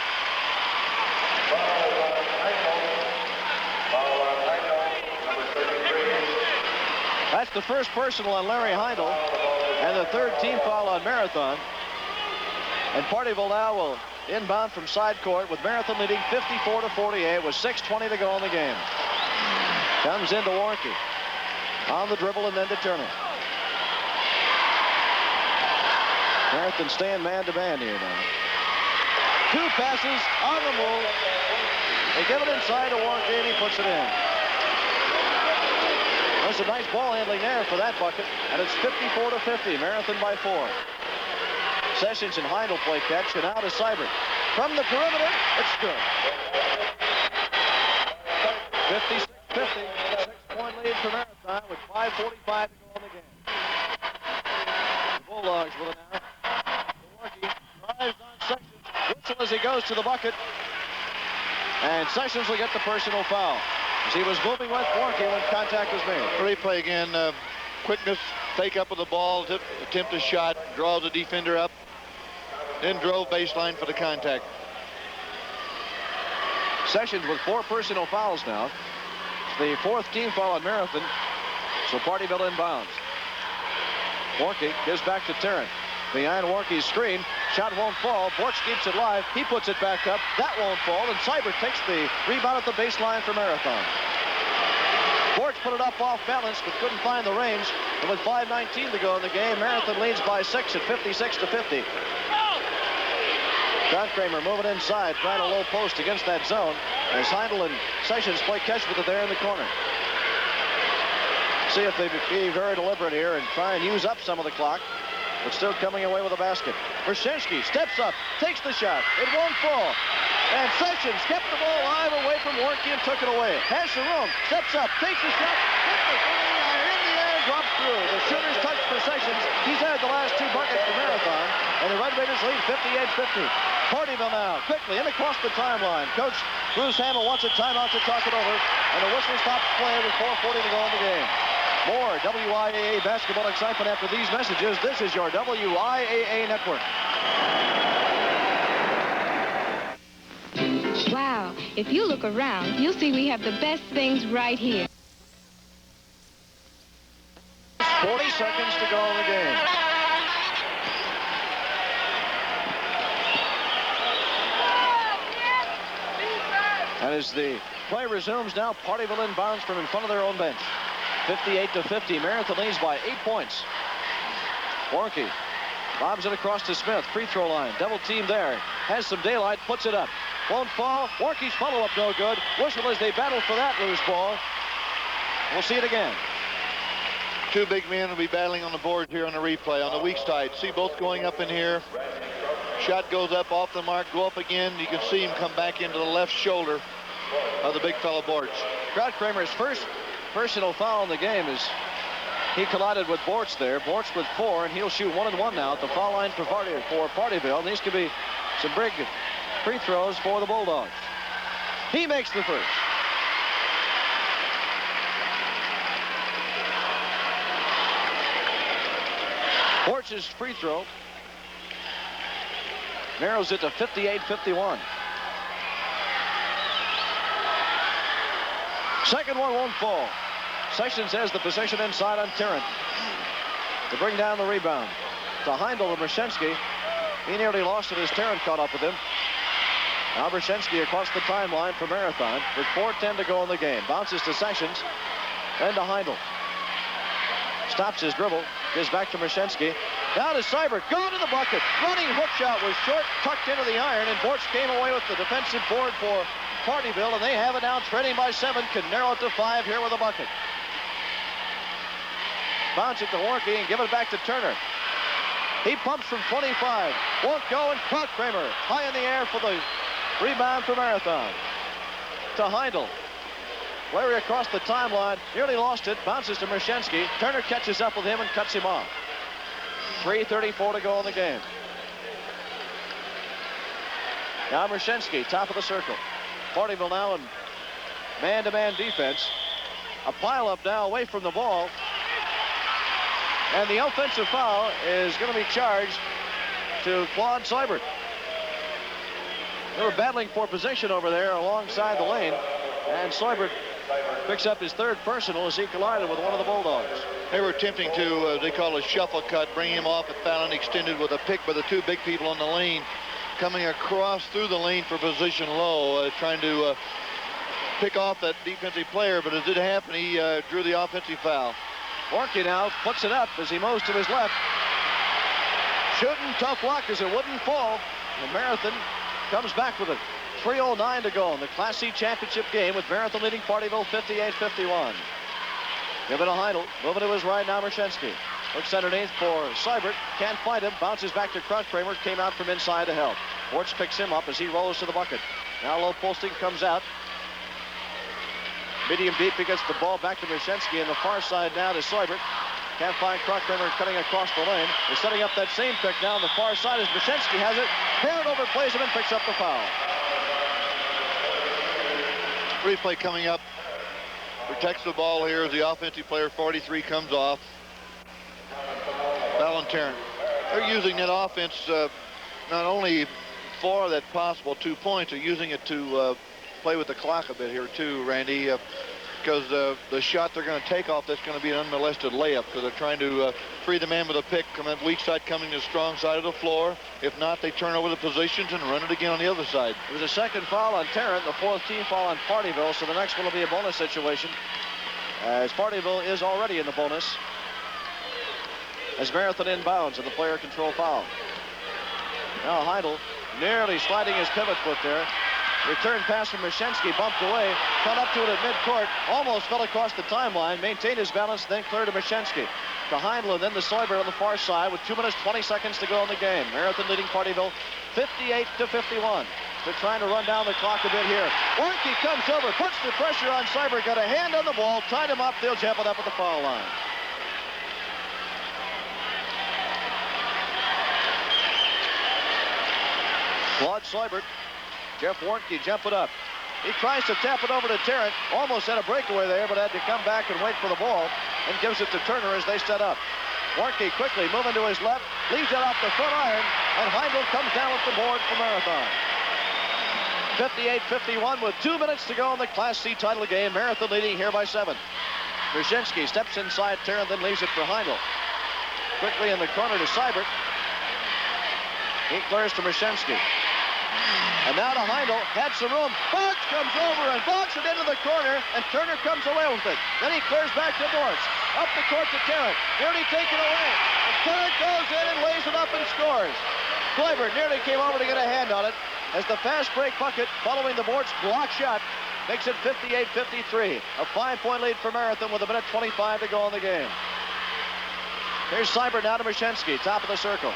That's the first personal on Larry Heindel, and the third team foul on Marathon. And Pardeeville now will inbound from side court with Marathon leading 54-48 with 6:20 to go in the game. Comes into Warnke. On the dribble and then to Turner. Marathon staying man-to-man here now. Two passes on the move. They give it inside to Warnke and he puts it in. There's a nice ball handling there for that bucket, and it's 54-50. Marathon by 4. Sessions and Heindel play catch, and out is Seibert. From the perimeter, it's good. 56-50. 6-point lead for Marathon with 5:45 to go in the game. The Bulldogs with it now. Warnke drives on Sessions. Whistle as he goes to the bucket. And Sessions will get the personal foul, as he was moving with Warnke when contact was made. Replay again. Quickness, take up of the ball, attempt a shot, draws the defender up, then drove baseline for the contact. Sessions with 4 personal fouls now. It's the 4th team foul on Marathon, so Pardeeville inbounds. Warnke gives back to Tarrant. Behind Warnke's screen, shot won't fall. Borch keeps it live. He puts it back up. That won't fall, and Seibert takes the rebound at the baseline for Marathon. Borch put it up off balance, but couldn't find the range. And with 5:19 to go in the game, Marathon leads by 6 at 56-50. John Kramer moving inside, trying a low post against that zone, as Heindel and Sessions play catch with it there in the corner. See if they be very deliberate here and try and use up some of the clock, but still coming away with a basket. Brzezinski steps up, takes the shot. It won't fall. And Sessions kept the ball live away from Warnke and took it away. Has the room, steps up, takes the shot, in the air, drops through. The shooter's touch for Sessions. He's had the last 2 buckets for Marathon, and the Red Raiders lead 58-50. Pardeeville now, quickly, in across the timeline. Coach Bruce Hamill wants a timeout to talk it over, and the whistle stops play with 4:40 to go in the game. More WIAA basketball excitement after these messages. This is your WIAA network. Wow, if you look around, you'll see we have the best things right here. 40 seconds to go in the game. And as the play resumes now, Pardeeville inbounds from in front of their own bench. 58-50. Marathon leads by 8 points. Warnke lobs it across to Smith. Free throw line. Double team there. Has some daylight. Puts it up. Won't fall. Warnke's follow-up no good. Whistle as they battle for that loose ball. We'll see it again. 2 big men will be battling on the board here on the replay. On the weak side, see both going up in here. Shot goes up off the mark, go up again. You can see him come back into the left shoulder of the big fellow Borch. Brad Kramer's first personal foul in the game is he collided with Borch there. Borch with 4, and he'll shoot 1 and 1 now at the foul line for Pardeeville. And these could be some big free throws for the Bulldogs. He makes the first. Borch's free throw narrows it to 58-51. Second one won't fall. Sessions has the position inside on Tarrant to bring down the rebound. To Heindel and Brzezinski. He nearly lost it as Tarrant caught up with him. Now Brzezinski across the timeline for Marathon with 4:10 to go in the game. Bounces to Sessions, then to Heindel. Stops his dribble, gives back to Brzezinski. Down to Seibert, go to the bucket. Running hook shot was short, tucked into the iron, and Borch came away with the defensive board for Pardeeville, and they have it now, trailing by 7, can narrow it to 5 here with a bucket. Bounce it to Warnke and give it back to Turner. He pumps from 25, won't go, and caught Kramer high in the air for the rebound for Marathon. to Heindel. Larry across the timeline, nearly lost it, bounces to Mershensky. Turner catches up with him and cuts him off. 3:34 to go in the game. Now Mershensky, top of the circle. Pardeeville now in man-to-man defense. A pile-up now away from the ball. And the offensive foul is going to be charged to Claude Seibert. They were battling for position over there alongside the lane. And Seibert picks up his third personal as he collided with one of the Bulldogs. They were attempting to, they call a shuffle cut, bring him off at foul and extended with a pick by the two big people on the lane, coming across through the lane for position low, trying to pick off that defensive player, but as it happened, he drew the offensive foul. Warnke now puts it up as he moves to his left. Shooting, tough luck as it wouldn't fall. And Marathon comes back with it. 3:09 to go in the Class C championship game with Marathon leading Pardeeville 58-51. Give it to Heindel. Moving to his right now, Mershensky. Looks underneath for Seibert. Can't find him. Bounces back to Kramer. Came out from inside to help. Bortz picks him up as he rolls to the bucket. Now low posting comes out. Medium deep, he gets the ball back to Mershensky, and the far side now to Seibert. Can't find Kramer cutting across the lane. They're setting up that same pick now on the far side as Mershensky has it. Parent overplays him and picks up the foul. Replay coming up. Protects the ball here as the offensive player, 43, comes off. Fallon Tarrant. They're using that offense not only for that possible 2 points, they're using it to play with the clock a bit here too, Randy, because the shot they're going to take off, that's going to be an unmolested layup, because they're trying to free the man with a pick, come in weak side coming to the strong side of the floor. If not, they turn over the positions and run it again on the other side. It was a second foul on Tarrant, the fourth team foul on Pardeeville, so the next one will be a bonus situation, as Pardeeville is already in the bonus as Marathon inbounds and the player control foul. Now Heindel nearly sliding his pivot foot there. Return pass from Mershensky, bumped away, cut up to it at midcourt, almost fell across the timeline, maintained his balance, then cleared to Mershensky. To Heindel, and then to Seibert on the far side with 2 minutes, 20 seconds to go in the game. Marathon leading Pardeeville 58-51. They're trying to run down the clock a bit here. Warnke comes over, puts the pressure on Seibert, got a hand on the ball, tied him up, they'll jump it up at the foul line. Claude Seibert, Jeff Warnke jump it up. He tries to tap it over to Tarrant. Almost had a breakaway there, but had to come back and wait for the ball. And gives it to Turner as they set up. Warnke quickly moving to his left. Leaves it off the front iron. And Heindel comes down with the board for Marathon. 58-51 with 2 minutes to go in the Class C title game. Marathon leading here by 7. Mershensky steps inside Tarrant, then leaves it for Heindel. Quickly in the corner to Seibert. He clears to Mershensky. And now to Heindel, had some room. Boggs comes over and bogs it into the corner, and Turner comes away with it. Then he clears back to Bortz. Up the court to Tarrant. Nearly taken away. And Tarrant goes in and lays it up and scores. Seibert nearly came over to get a hand on it as the fast break bucket following the Bortz block shot makes it 58-53. A 5-point lead for Marathon with 1:25 to go in the game. Here's Seibert now to Mershensky, top of the circle.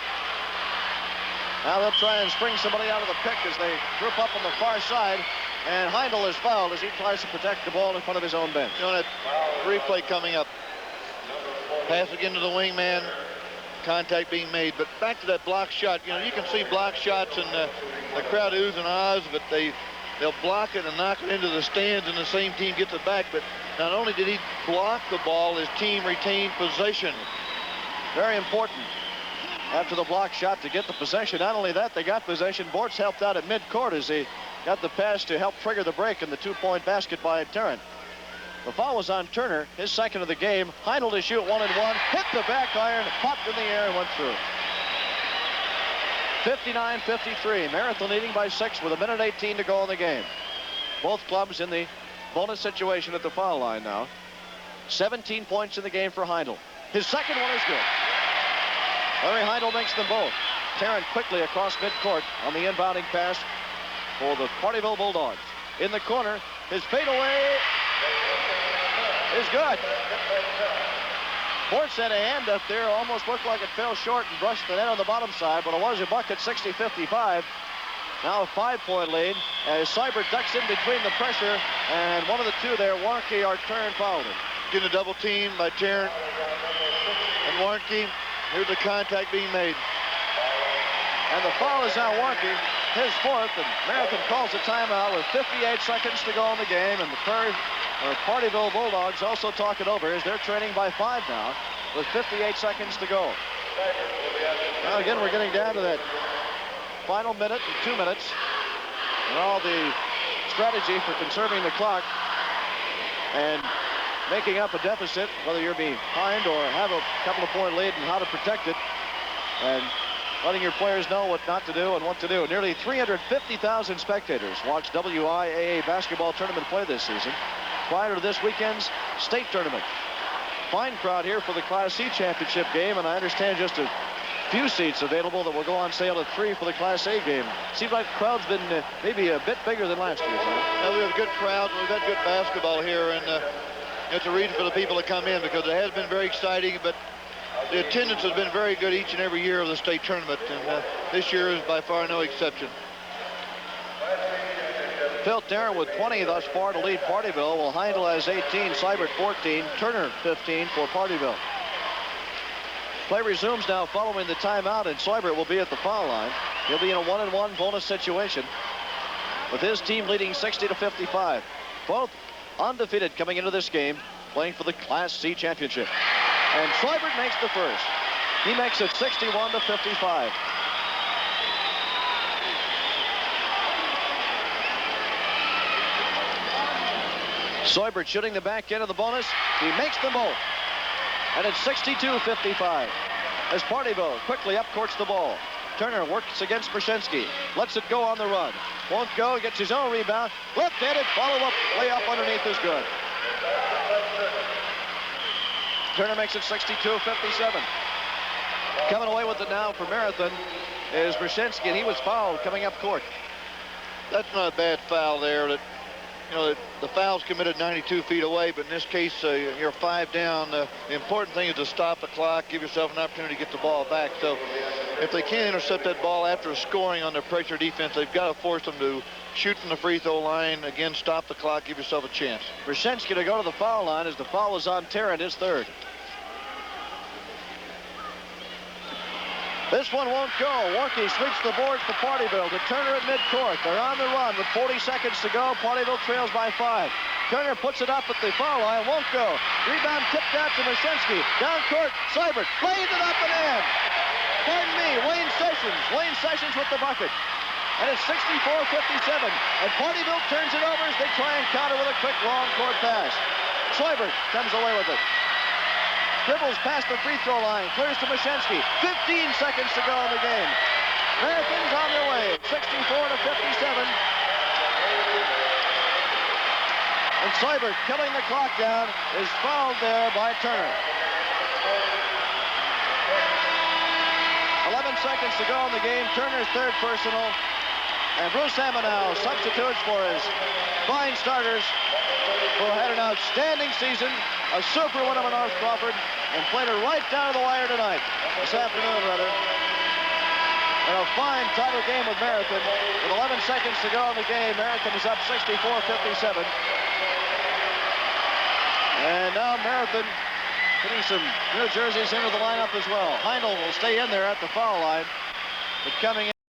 Now they'll try and spring somebody out of the pick as they group up on the far side. And Heindel is fouled as he tries to protect the ball in front of his own bench. You know, that replay coming up. Pass again to the wingman. Contact being made. But back to that block shot. You know, you can see block shots and the crowd oohs and ahs, but they'll block it and knock it into the stands and the same team gets it back. But not only did he block the ball, his team retained possession. Very important. After the block shot to get the possession. Not only that, they got possession. Bortz helped out at midcourt as he got the pass to help trigger the break in the 2-point basket by Tarrant. The foul was on Turner, his second of the game. Heindel to shoot 1-1, hit the back iron, popped in the air and went through. 59-53, Marathon leading by 6 with 1:18 to go in the game. Both clubs in the bonus situation at the foul line now. 17 points in the game for Heindel. His second one is good. Larry Heindel makes them both. Tarrant quickly across midcourt on the inbounding pass for the Pardeeville Bulldogs. In the corner, his fadeaway is good. Bortz had a hand up there, almost looked like it fell short and brushed the net on the bottom side, but it was a bucket, 60-55. Now a 5-point lead as Seibert ducks in between the pressure, and one of the two there, Warnke or Tarrant, fouled him. Getting a double team by Tarrant and Warnke. Here's the contact being made. And the foul is now Warnke, his fourth, and Marathon calls a timeout with 58 seconds to go in the game, and the Pardeeville Bulldogs also talk it over as they're trailing by 5 now with 58 seconds to go. Now again, we're getting down to that final minute and 2 minutes, and all the strategy for conserving the clock and making up a deficit, whether you're behind or have a couple of point lead, and how to protect it, and letting your players know what not to do and what to do. Nearly 350,000 spectators watched WIAA basketball tournament play this season prior to this weekend's state tournament. Fine crowd here for the Class C championship game, and I understand just a few seats available that will go on sale at 3 for the Class A game. Seems like the crowd's been maybe a bit bigger than last year. Well, we have good crowds, and we've had good basketball here, and it's a reason for the people to come in because it has been very exciting, but the attendance has been very good each and every year of the state tournament, and this year is by far no exception. Phil Tarrant with 20 thus far to lead Pardeeville, while Heindel has 18, Seibert 14, Turner 15 for Pardeeville. Play resumes now following the timeout, and Seibert will be at the foul line. He'll be in a 1-and-1 bonus situation with his team leading 60-55. Both undefeated coming into this game, playing for the Class C championship. And Seibert makes the first. He makes it 61-55. Seibert shooting the back end of the bonus. He makes them both. And it's 62-55 as Pardeeville quickly up-courts the ball. Turner works against Brzezinski. Lets it go on the run. Won't go. Gets his own rebound. Left-handed follow-up. Layup underneath is good. Turner makes it 62-57. Coming away with it now for Marathon is Brzezinski, and he was fouled coming up court. That's not a bad foul there. That, you know, the foul's committed 92 feet away, but in this case, you're 5 down. The important thing is to stop the clock, give yourself an opportunity to get the ball back. So if they can't intercept that ball after scoring on their pressure defense, they've got to force them to shoot from the free throw line. Again, stop the clock, give yourself a chance. Brzezinski to go to the foul line as the foul is on Tarrant, his third. This one won't go. Warnke sweeps the boards for Pardeeville to Turner at midcourt. They're on the run with 40 seconds to go. Pardeeville trails by 5. Turner puts it up at the foul line. Won't go. Rebound tipped out to Brzezinski. Down court, Seibert lays it up and in. Pardon me, Wayne Sessions. Wayne Sessions with the bucket. And it's 64-57. And Pardeeville turns it over as they try and counter with a quick long court pass. Seibert comes away with it. Dribbles past the free throw line, clears to Brzezinski. 15 seconds to go in the game. Marathon's on their way, 64-57. And Seibert, killing the clock down, is fouled there by Turner. 11 seconds to go in the game. Turner's third personal. And Bruce Hammond now substitutes for his fine starters who had an outstanding season, a super win over North Crawford, and played it right down to the wire tonight, this afternoon rather. And a fine title game with Marathon. With 11 seconds to go in the game, Marathon is up 64-57. And now Marathon getting some new jerseys into the lineup as well. Heindel will stay in there at the foul line, but coming in